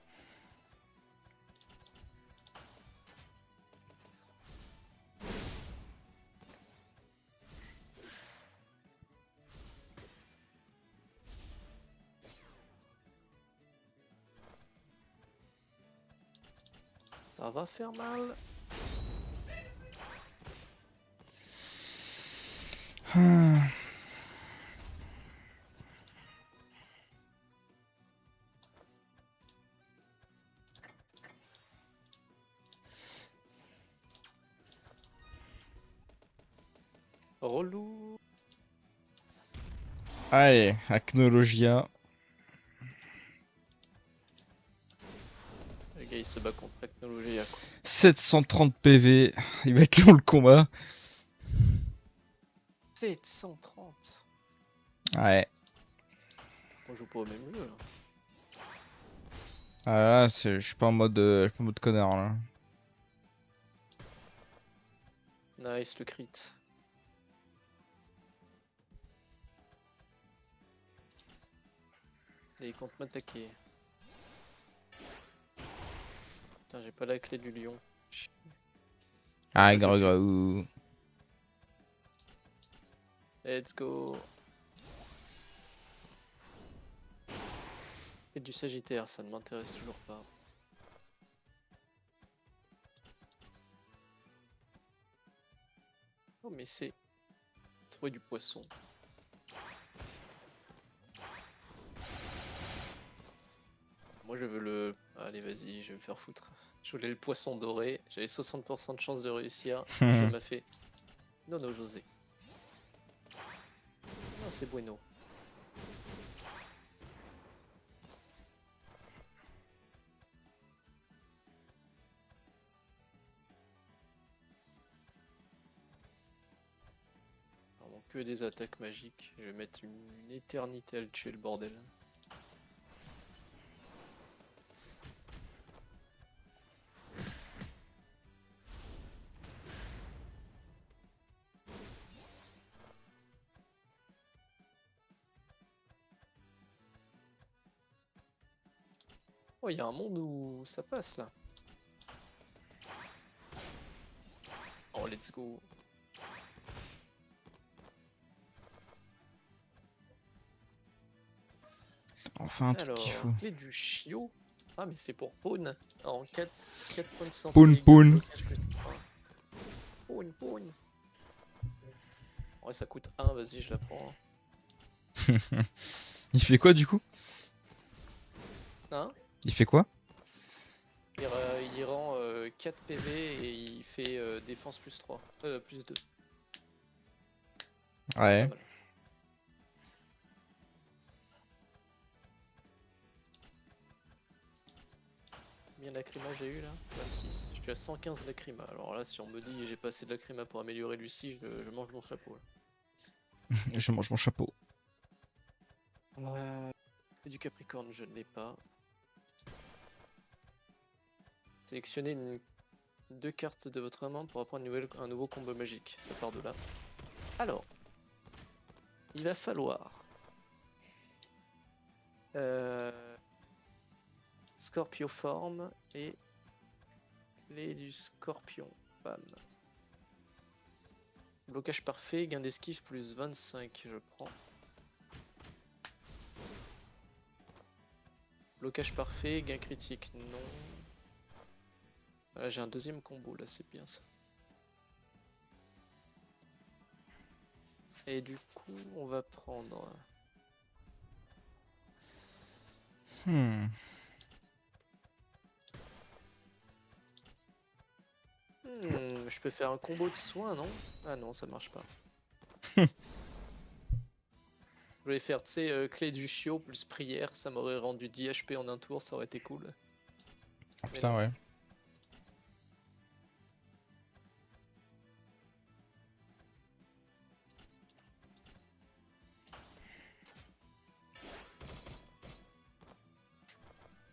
Ça va faire mal. Relou. Allez, Acnologia. Le gars il se bat contre la technologie. 730 PV. Il va être long le combat. 730. Ouais. On joue pas au même jeu là. Ah là, je suis pas en mode, connard là. Nice le crit. Et il compte m'attaquer. Putain, j'ai pas la clé du lion. Ah, Ouais, gros j'ai gros. Let's go. Et du Sagittaire, ça ne m'intéresse toujours pas. mais c'est trouver du poisson. Moi je veux le... Allez vas-y, je vais me faire foutre. Je voulais le poisson doré, j'avais 60% de chance de réussir. Le jeu m'a fait... Non, non, José. Non, c'est bueno. Vraiment que des attaques magiques. Je vais mettre une éternité à le tuer, le bordel. Oh, il y a un monde où ça passe là. Oh, let's go. Enfin un truc Alors, qu'il faut. clé du chiot. Ah, mais c'est pour Pawn. En 4 points de santé. Pawn, dégâts, pawn. blocage plus 3. Pawn, pawn. Ouais, ça coûte 1, vas-y, je la prends. Il fait quoi du coup? Hein? Il fait quoi? Il rend 4 PV et il fait défense plus 3. Plus 2. Ouais. Voilà. Combien lacryma j'ai eu là? 26. Je suis à 115 lacryma. Alors là, si on me dit j'ai pas assez de lacryma pour améliorer Lucie, je mange mon chapeau. Là. Je mange mon chapeau. Et du Capricorne, je ne l'ai pas. Sélectionnez 2 cartes de votre main pour apprendre un nouveau combo magique. Ça part de là. Alors, il va falloir Scorpioforme et clé du Scorpion. Bam. Blocage parfait, gain d'esquive plus 25, je prends. Blocage parfait, gain critique, non. Voilà, j'ai un deuxième combo, là, c'est bien ça. Et du coup, on va prendre... je peux faire un combo de soins, non? Ah non, ça marche pas. Je voulais faire, tu sais, clé du chiot plus prière, ça m'aurait rendu 10 HP en un tour, ça aurait été cool. Oh putain, ouais.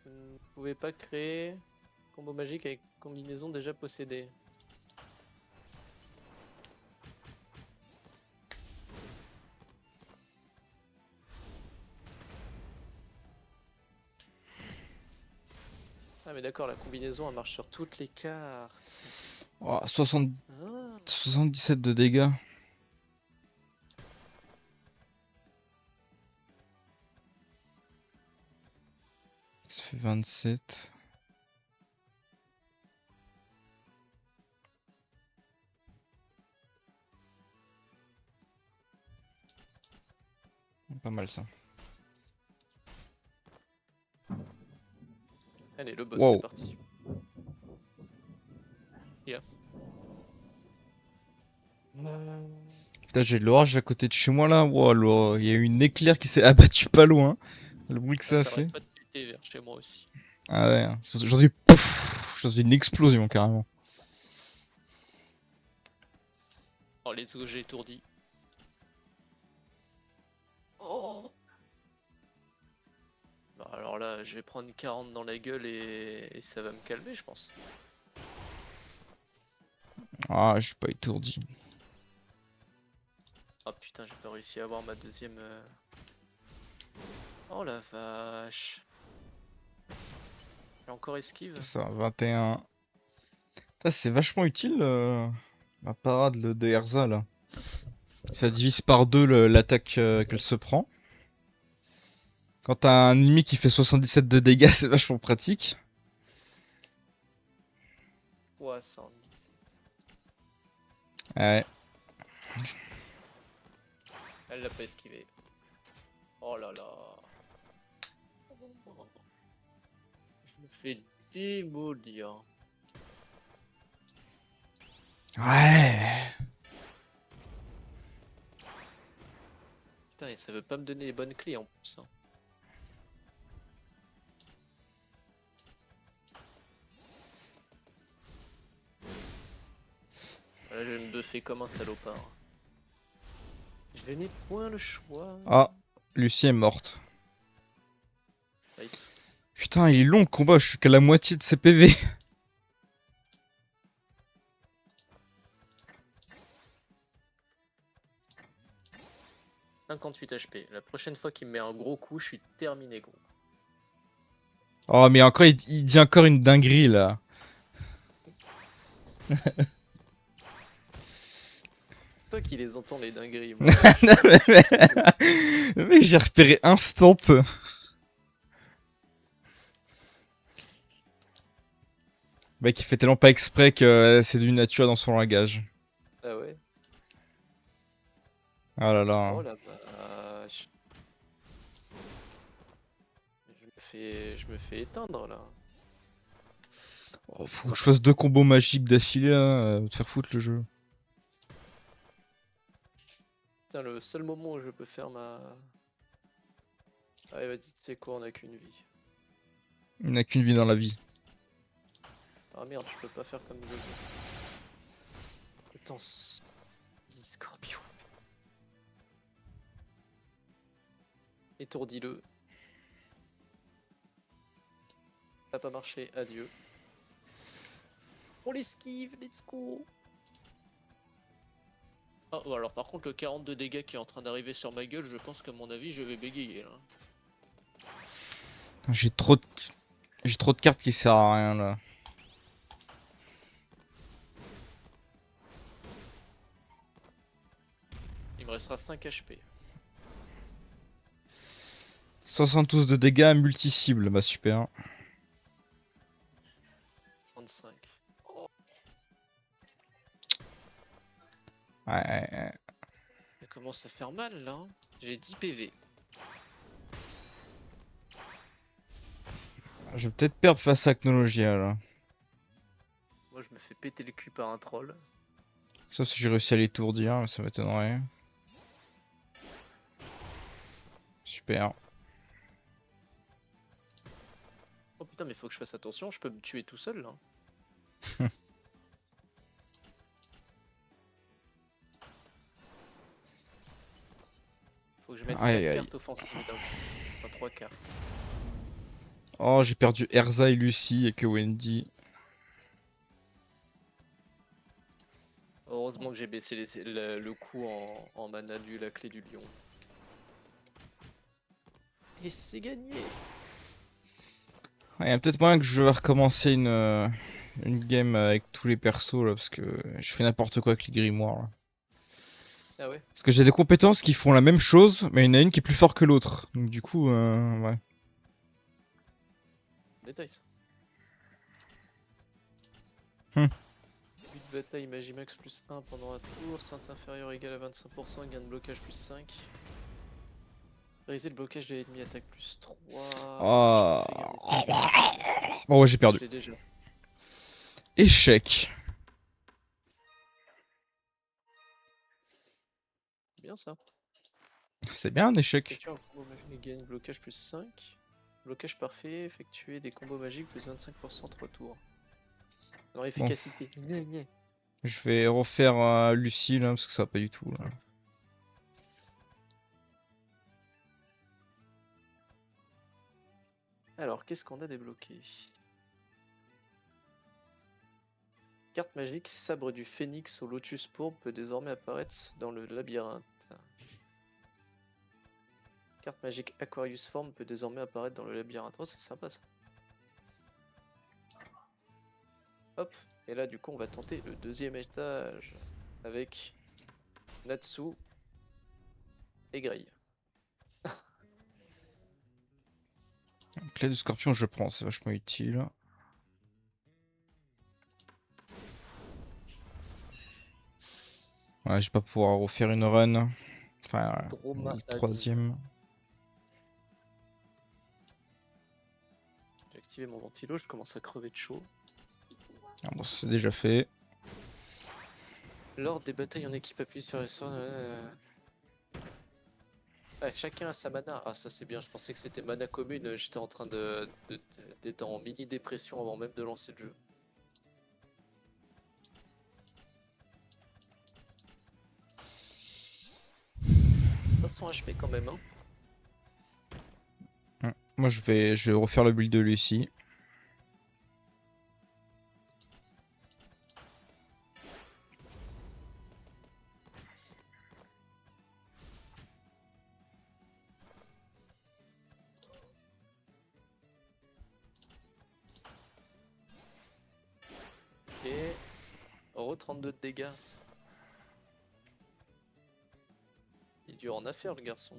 Vous pouvez pas créer combo magique avec combinaison déjà possédée. Ah mais d'accord, la combinaison elle marche sur toutes les cartes. Oh, 60... Ah. 77 de dégâts. Ça fait 27. Pas mal ça. Allez, le boss, Wow. c'est parti. Yeah. Putain, j'ai l'orage à côté de chez moi là. Wow, il y a eu une éclair qui s'est abattue pas loin. Le bruit que ça a fait. arrête pas de péter vers chez moi aussi. Ah ouais, aujourd'hui, pouf, je suis dans une explosion carrément. Oh, let's go, j'ai étourdi. Oh. Bah alors là, je vais prendre 40 dans la gueule et ça va me calmer, je pense. Ah, j'ai pas étourdi. Oh putain, j'ai pas réussi à avoir ma deuxième... Oh la vache. J'ai encore esquive. C'est ça, 21. Ça, c'est vachement utile la parade de Erza là. Ça divise par deux l'attaque qu'elle se prend. Quand t'as un ennemi qui fait 77 de dégâts, c'est vachement pratique. 317. Ouais. Elle l'a pas esquivé. Oh là là. Je me fais démolir. Ouais. Putain, et ça veut pas me donner les bonnes clés en plus. Hein. Là, je vais me buffer comme un salopard. Je n'ai point le choix. Ah, Lucie est morte. Oui. Putain, il est long le combat, je suis qu'à la moitié de ses PV. 58 HP. La prochaine fois qu'il me met un gros coup, je suis terminé, gros. Oh, mais encore, il dit encore une dinguerie là. C'est toi qui les entends, les dingueries. Moi, Le mec, j'ai repéré instant. Le mec, il fait tellement pas exprès que c'est du nature dans son langage. Ah ouais. Oh là là. Oh la vache. Je me fais éteindre là. Oh, faut que je fasse 2 combos magiques d'affilée là, te faire foutre le jeu. Putain, le seul moment où je peux faire ma. Allez, vas-y, tu sais quoi, on a qu'une vie. Il n'a qu'une vie dans la vie. Ah merde, je peux pas faire comme je veux. Putain, 10 scorpions. Étourdis-le. Ça n'a pas marché, adieu. On l'esquive, let's go. Ah, oh, alors par contre le 42 dégâts qui est en train d'arriver sur ma gueule, je pense qu'à mon avis je vais bégayer là. J'ai trop de cartes qui servent à rien là. Il me restera 5 HP. 72 de dégâts multi-cible, bah super. 35. Oh, Ouais. ça commence à faire mal là. Hein. J'ai 10 PV. Je vais peut-être perdre face à Technologia là. Moi je me fais péter le cul par un troll. Ça, si j'ai réussi à l'étourdir, mais ça m'étonnerait. Super. Oh putain mais faut que je fasse attention, je peux me tuer tout seul là. Faut que je mette 4 Aïe, aïe. cartes offensives d'un coup. Enfin 3 cartes. Oh, j'ai perdu Erza et Lucie et que Wendy. Heureusement que j'ai baissé le coup en mana du la clé du lion. Et c'est gagné. Il y a peut-être moyen que je vais recommencer une game avec tous les persos là, parce que je fais n'importe quoi avec les grimoires là. Ah ouais. Parce que j'ai des compétences qui font la même chose, mais il y en a une qui est plus forte que l'autre. Donc du coup, ouais. Détail ça. Hmm. But de bataille Magimax plus 1 pendant un tour, sainte inférieur égal à 25%, gain de blocage plus 5. Briser le blocage de l'ennemi, attaque plus 3. Oh. Je me fais garder. Bon, ouais, j'ai perdu. Je l'ai déjà. Échec. C'est bien ça. C'est bien un échec. Effectuer un combo magique gagne blocage plus 5. Blocage parfait, effectuer des combos magiques plus 25% 3 tours. Alors efficacité. Bon. Je vais refaire Lucie là, parce que ça va pas du tout là. Alors, qu'est-ce qu'on a débloqué? Carte magique, sabre du phénix au lotus pourpre peut désormais apparaître dans le labyrinthe. Carte magique Aquarius Form peut désormais apparaître dans le labyrinthe. Oh, c'est sympa ça. Hop, et là du coup on va tenter le deuxième étage avec Natsu et Grey. Clé du scorpion, je prends, c'est vachement utile. Ouais, je vais pas pouvoir refaire une run. Enfin, Droma le Adin. troisième. J'ai activé mon ventilo, je commence à crever de chaud. Ah, bon, c'est déjà fait. Lors des batailles en équipe, appuie sur les sorts. Ah, chacun a sa mana. Ah, ça c'est bien. Je pensais que c'était mana commune. J'étais en train d'être en mini dépression avant même de lancer le jeu. Ça 100 HP quand même, hein. Moi, je vais refaire le build de Lucie. Ok. Euro 32 de dégâts. Il est dur en affaire, le garçon.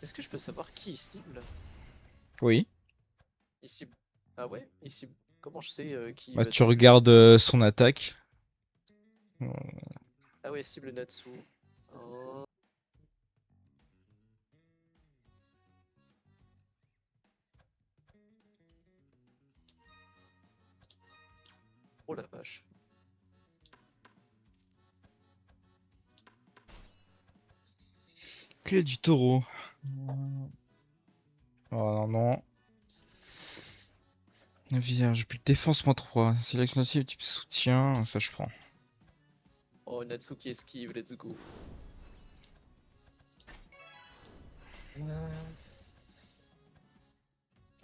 Est-ce que je peux savoir qui il cible? Oui. Il cible. Ah ouais? Il cible. Comment je sais qui Bah, va tu cibler? regardes son attaque. Ah ouais, cible Natsu. Oh, oh la vache. Clé du taureau. Oh non, non. Vierge, build défense -3. Sélection massive type soutien. Ça, je prends. Oh, Natsu qui esquive, let's go.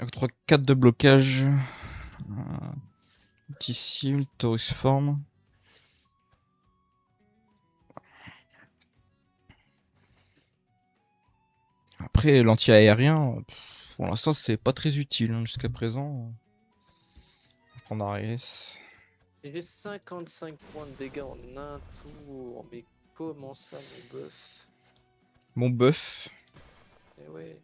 Octroi 4 de blocage. Petit cible, Taurus forme. Après, l'anti-aérien, pour l'instant, c'est pas très utile hein, jusqu'à présent. On va prendre Ares. J'ai 55 points de dégâts en un tour. Mais comment ça, mon bœuf? Mon buff. Eh ouais.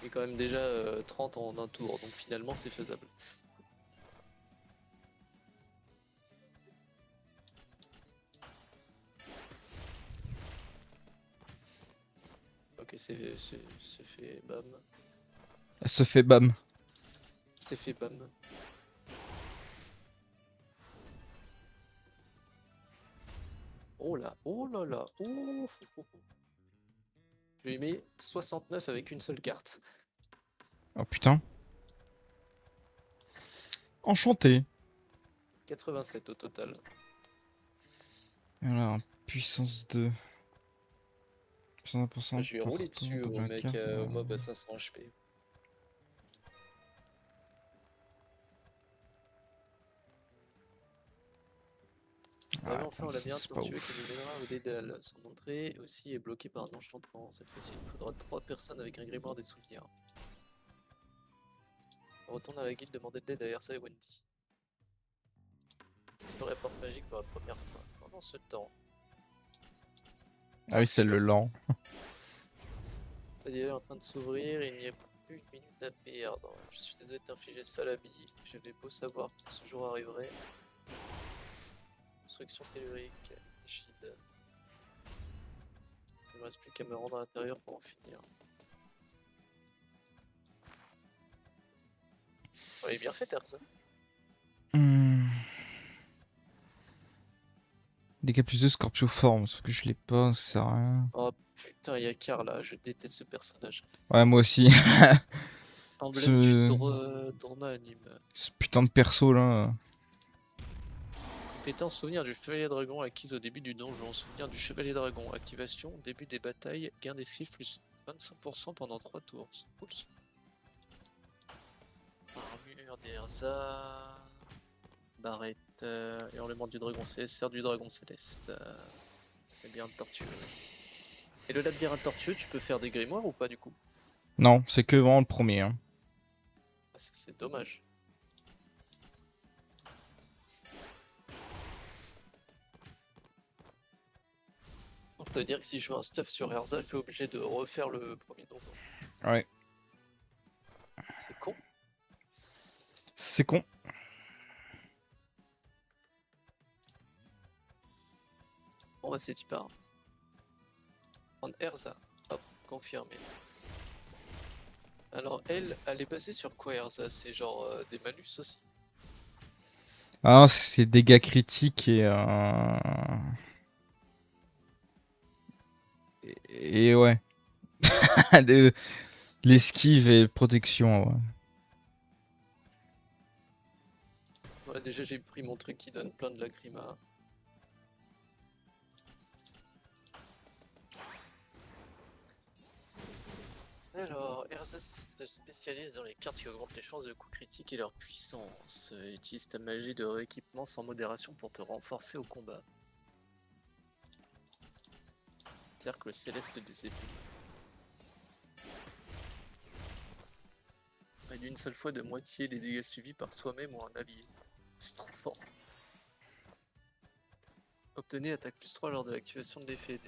J'ai quand même déjà 30 en un tour, donc finalement c'est faisable. Ok, c'est fait bam. Elle se fait bam. C'est fait bam. Oh là, oh là là, oh. Je lui mets 69 avec une seule carte. Oh putain. Enchanté. 87 au total. Voilà, puissance 2. Puissance 1% Je lui ai par roulé tour dessus de au la mec, carte. au mob à 500 HP. Ah, Enfin au labyrinthe c'est pas tortueux qui nous ouf. mènera au dédale. Son entrée aussi est bloquée par un enchantement. Cette fois-ci, il nous faudra 3 personnes avec un grimoire des souvenirs. On retourne à la guilde demander de l'aide à Erza et Wendy. Explorer la porte magique pour la première fois. Pendant ce temps, Ah oui, c'est le lent. la diale est en train de s'ouvrir, il n'y a plus une minute à perdre. Je suis désolé de t'infliger ça, l'habit. J'avais beau savoir que ce jour arriverait. Construction tellurique, Ishid. Il ne me reste plus qu'à me rendre à l'intérieur pour en finir. On est bien fait, Erza. Dégâts plus 2 Scorpio forme, sauf que je l'ai pas, ça sert à rien. Oh putain, il y a Carla, je déteste ce personnage. Ouais, moi aussi. Emblème du ce... Droma anime. ce putain de perso là. Compétence souvenir du Chevalier Dragon acquise au début du donjon. Souvenir du Chevalier Dragon. Activation, début des batailles, gain d'esquive plus 25% pendant 3 tours. C'est cool ça. Armure d'Erza. Barrette. Hurlement du Dragon Céleste. Serre du Dragon Céleste. Labyrinthe tortueux. Et le labyrinthe tortueux, tu peux faire des grimoires ou pas du coup? Non, c'est que vraiment le premier. Hein. Ah, c'est dommage. Ça veut dire que si je veux un stuff sur Erza, je suis obligé de refaire le premier donjon. Ouais. C'est con. C'est con. On va c'est y part. En Erza. Hop, confirmé. Alors elle est basée sur quoi Erza? C'est genre des malus aussi? Ah, c'est dégâts critiques et ouais. De l'esquive et protection, ouais. Ouais, déjà j'ai pris mon truc qui donne plein de lacryma. Alors, Erza se spécialise dans les cartes qui augmentent les chances de coups critiques et leur puissance. Utilise ta magie de rééquipement sans modération pour te renforcer au combat. Cercle céleste des épées. Réduit une seule fois de moitié les dégâts suivis par soi-même ou un allié. C'est trop fort. Obtenez attaque plus 3 lors de l'activation de l'effet.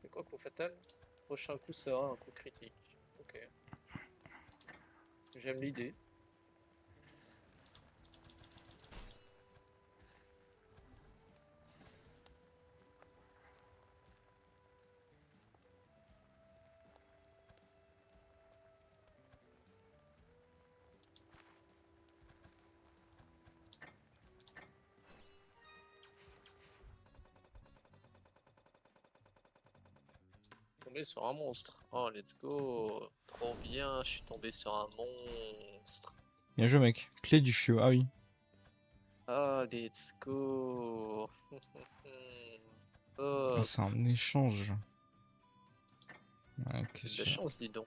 C'est quoi coup fatal? Prochain coup sera un coup critique. Ok. J'aime l'idée. Tombé sur un monstre. Oh, let's go. Trop bien, je suis tombé sur un monstre. Bien joué, mec. Clé du chiot. Ah oui. Ah, let's go. Ah, Oh, c'est un échange. Ok, de la chance, dis donc.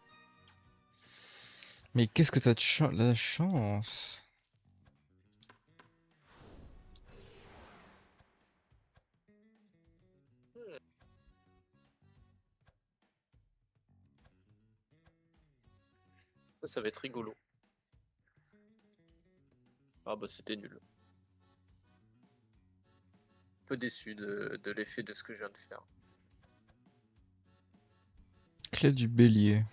mais qu'est-ce que t'as de la chance? Hmm. Ça va être rigolo. Ah bah c'était nul. Un peu déçu de l'effet de ce que je viens de faire. Clé du bélier.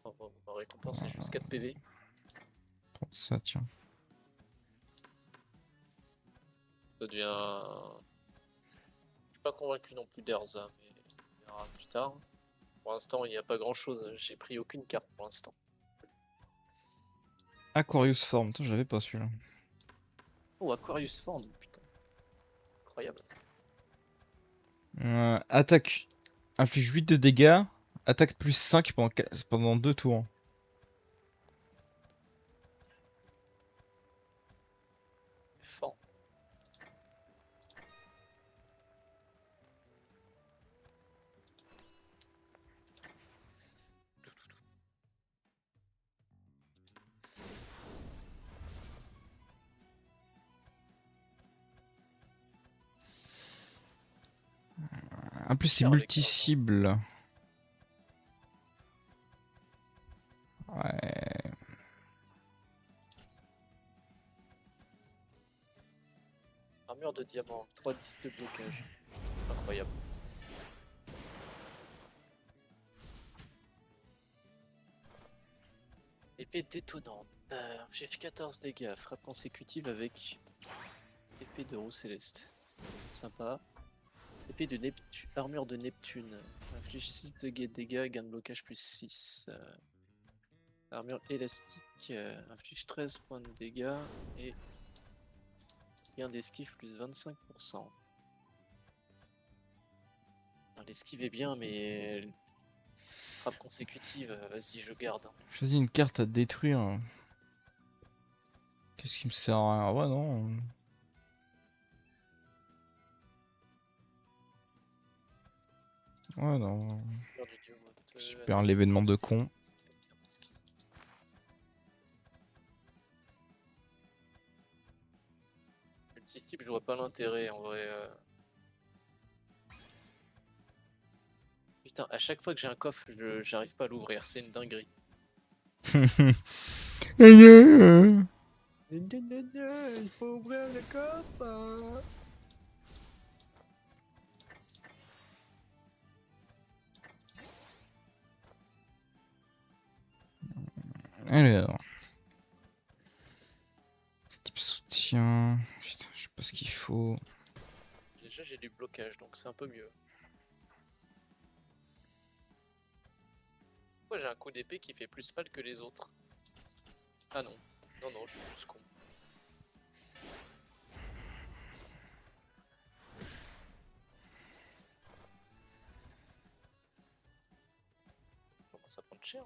On va récompenser juste 4 PV. Prends ça, tiens. Ça devient... Je suis pas convaincu non plus d'Erza, mais on verra plus tard. Pour l'instant, il n'y a pas grand chose. J'ai pris aucune carte pour l'instant. Aquarius Form. Putain, j'avais pas celui-là. Oh, Aquarius Form, putain. Incroyable. Attaque. Inflige 8 de dégâts. Attaque plus 5 pendant 2 tours. Form. En plus, c'est Faire avec ça, multi-cible. Ouais. Armure de diamant, 3-10 de blocage. Incroyable. Épée détonnante. J'ai fait 14 dégâts. Frappe consécutive avec épée de roue céleste. Sympa. Épée de Neptune. Armure de Neptune. Inflige 6 de dégâts, gain de blocage plus 6. Armure élastique. Inflige 13 points de dégâts et gain d'esquive plus 25%. L'esquive est bien, mais frappe consécutive, vas-y, je garde. Choisis une carte à détruire. Qu'est-ce qui me sert à rien? Ouais, non. Ouais, non. Super, l'événement de con. Multi-type, je vois pas l'intérêt en vrai. Putain, à chaque fois que j'ai un coffre, j'arrive pas à l'ouvrir, c'est une dinguerie. Il faut ouvrir le coffre. Alors. Type soutien. Putain, je sais pas ce qu'il faut. Déjà j'ai du blocage, donc c'est un peu mieux. Pourquoi j'ai un coup d'épée qui fait plus mal que les autres? Ah non, non, non, je suis juste con. Je commence à prendre cher.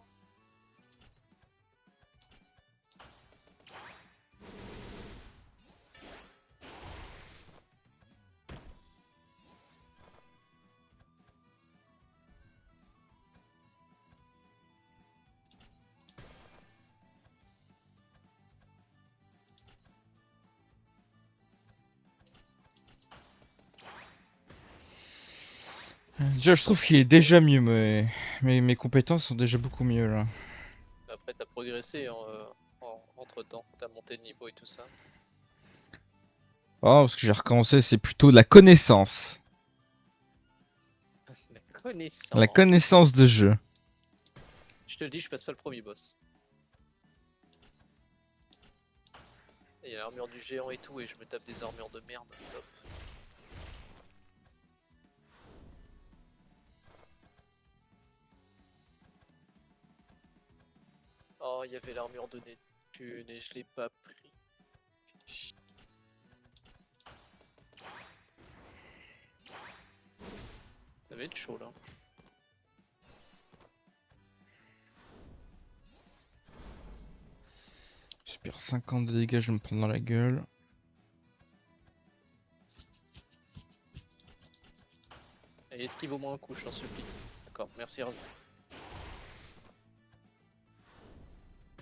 Déjà, je trouve qu'il est déjà mieux, mais mes compétences sont déjà beaucoup mieux là. Après t'as progressé entre temps, t'as monté de niveau et tout ça. Ah, parce que j'ai recommencé, c'est plutôt de la connaissance. La connaissance. La connaissance de jeu. Je te le dis, je passe pas le premier boss. Il y a l'armure du géant et tout, et je me tape des armures de merde. Hop. Oh, il y avait l'armure de Neptune et je l'ai pas pris. Ça va être chaud là. Super, 50 de dégâts, je vais me prendre dans la gueule. Et esquive au moins un coup, je t'en supplie. D'accord, merci Razo.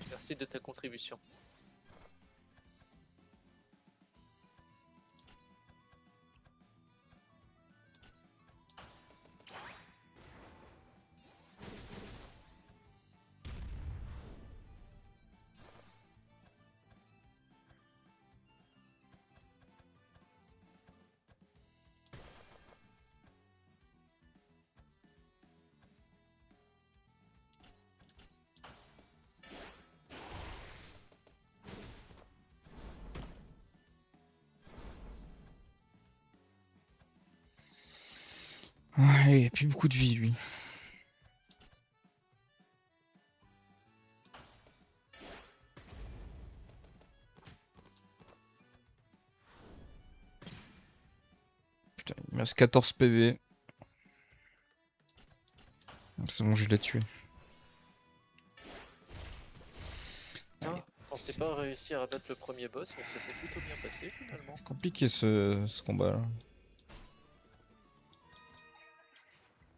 Merci de ta contribution. Ah, il a plus beaucoup de vie lui. Putain, il me reste 14 PV. C'est bon, je l'ai tué. Ah, je pensais pas réussir à battre le premier boss, mais ça s'est plutôt bien passé finalement. Compliqué ce combat là.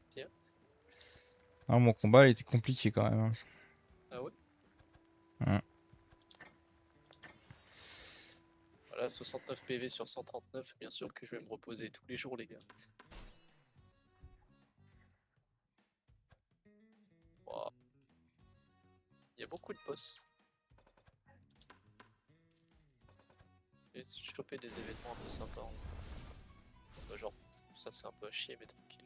Tiens. Ah, mon combat il était compliqué quand même. Hein. Ah ouais? Hein. Voilà, 69 PV sur 139, bien sûr que je vais me reposer tous les jours les gars. Wow. Il y a beaucoup de boss. J'ai chopé des événements un peu sympas. Bah, genre, ça c'est un peu à chier, mais tranquille.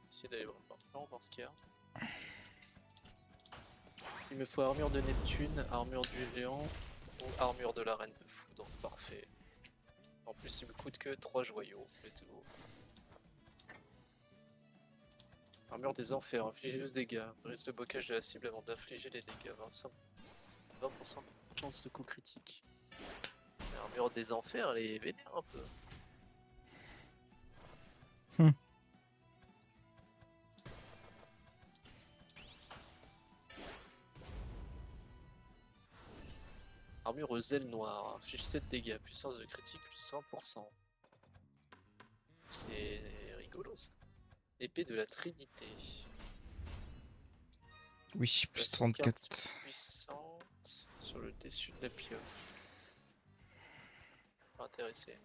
Essayer d'aller voir le plan dans ce qu'il y a. Il me faut armure de Neptune, armure du géant ou armure de la reine de foudre. Parfait. En plus, il me coûte que 3 joyaux. Let's go. Armure des enfers, infligez 12 dégâts. Brise le bocage de la cible avant d'infliger les dégâts. 20% de chance de coup critique. L'armure des enfers, elle est vénère un peu. Armure aux ailes noires, inflige 7 dégâts, puissance de critique plus 20%. C'est rigolo ça. Épée de la Trinité. Oui, plus Place une carte 34. puissante sur le dessus de la pioche. Pas intéressé.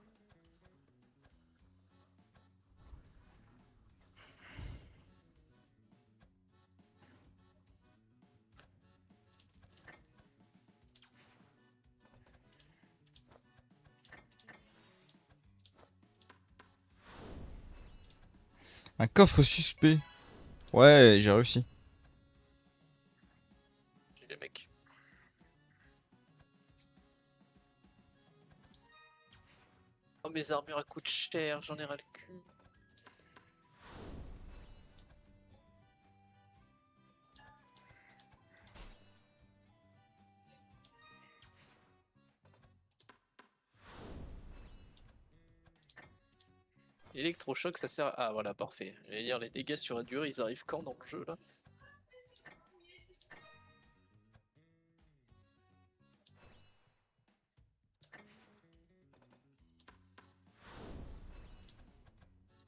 Un coffre suspect. Ouais, j'ai réussi. J'ai les mecs. Oh, mes armures elles coûtent cher, j'en ai ras le cul. Électrochoc, ça sert à... Ah voilà, parfait. J'allais dire, les dégâts sur la durée, ils arrivent quand dans le jeu, là?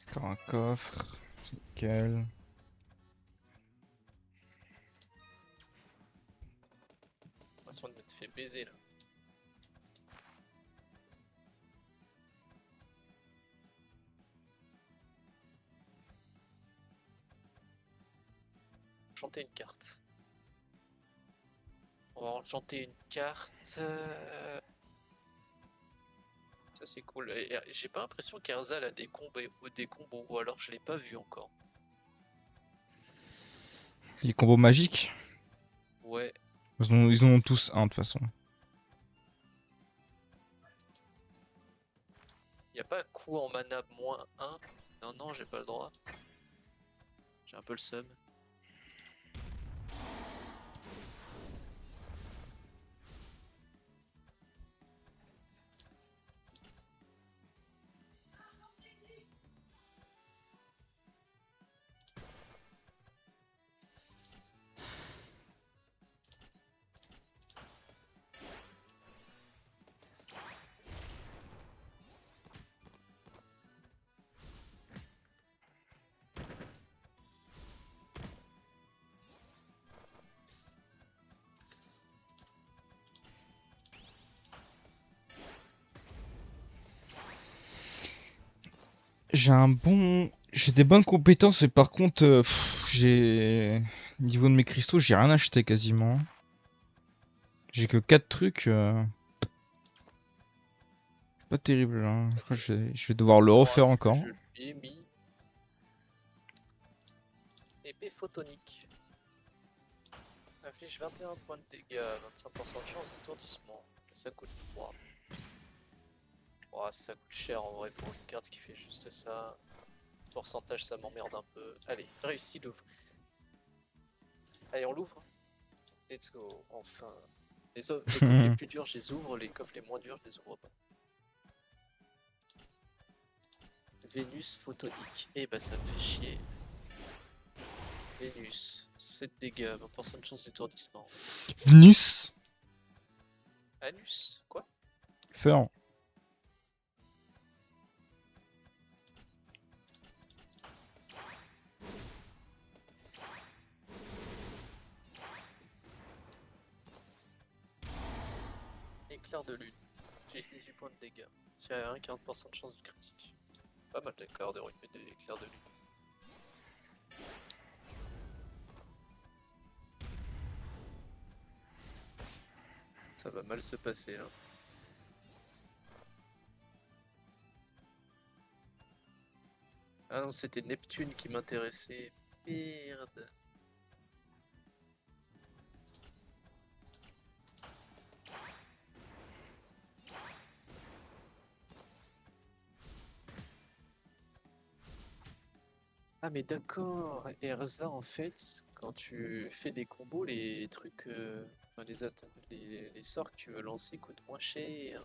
Encore un coffre. Nickel. L'impression de m'être fait baiser, là. Chanter une carte. On va enchanter une carte. Ça c'est cool. J'ai pas l'impression qu'Erzal a des combos, ou alors je l'ai pas vu encore. Les combos magiques. Ouais. Ils en ont tous un de toute façon. Y a pas coup en mana -1? Non, non, j'ai pas le droit. J'ai un peu le seum. J'ai des bonnes compétences, mais par contre, j'ai. Niveau de mes cristaux, j'ai rien acheté quasiment. J'ai que 4 trucs. Pas terrible, hein. Je crois que je vais devoir le refaire Est-ce que encore. je lui ai mis épée photonique. Inflige 21 points de dégâts, 25% de chance d'étourdissement. Ça coûte 3. Oh, ça coûte cher en vrai pour une carte qui fait juste ça. Pourcentage, ça m'emmerde un peu. Allez, réussi l'ouvre. Allez, on l'ouvre. Let's go, enfin. Les coffres les plus durs, je les ouvre. Les coffres les moins durs, je les ouvre pas. Vénus photonique. Eh bah, ça me fait chier. Vénus, 7 dégâts, 20% de chance d'étourdissement. Vnus. Anus, quoi? Faire. Éclair de lune. J'ai 18 points de dégâts. Tiré à 1, 40% de chance de critique. Pas mal d'éclair de lune. Ça va mal se passer là. Ah non, c'était Neptune qui m'intéressait. Merde. Ah mais d'accord, Erza en fait, quand tu fais des combos, les trucs, enfin les sorts que tu veux lancer coûtent moins cher.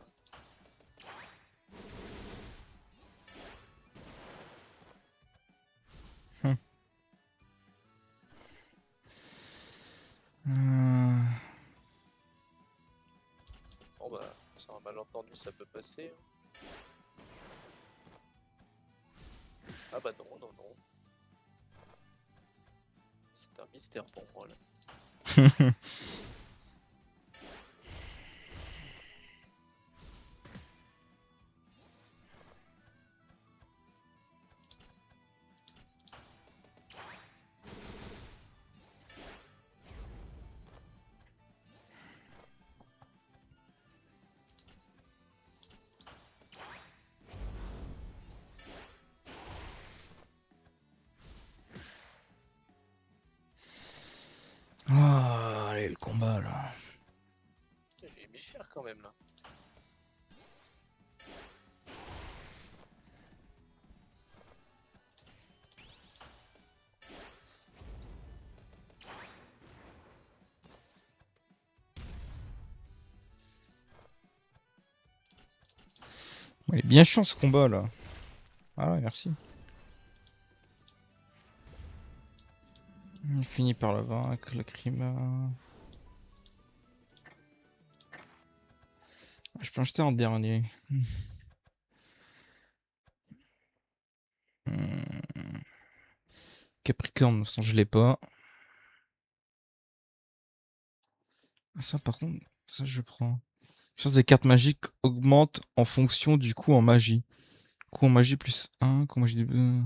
Bon bah, sur un malentendu ça peut passer. Ah bah non, non, non. C'est un mystère pour moi là. combat là. J'ai mis cher quand même là. Il est bien chiant ce combat là. Ah ouais, merci. Il finit par le vaincre, le crime. Je peux en jeter en dernier. Capricorne, de je l'ai pas. Ça par contre, ça je prends. Chance des cartes magiques augmente en fonction du coût en magie. Coût en magie plus 1, coût en magie de...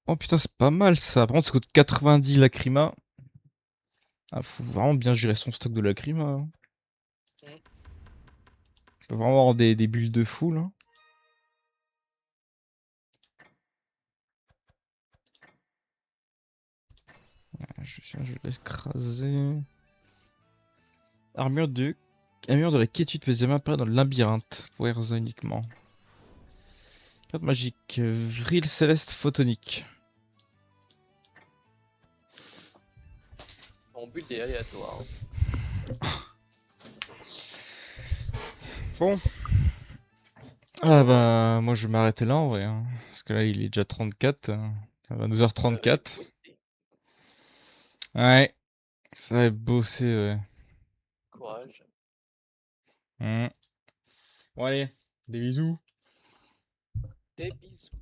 Oh putain, c'est pas mal ça. Par contre, ça coûte 90 lacrima. Ah, faut vraiment bien gérer son stock de lacrima. Hein. On peut vraiment avoir des bulles de fou là. Je vais l'écraser. Armure de la quiétude peut désormais apparaître dans le labyrinthe. Pour Erza uniquement. Carte magique. Vril céleste photonique. En bulle est aléatoire. Bon. Ah bah, moi je vais m'arrêter là en vrai. Hein. Parce que là il est déjà 34. 22h34. Ouais. Ça va bosser, ouais. Courage. Bon allez, des bisous. Des bisous.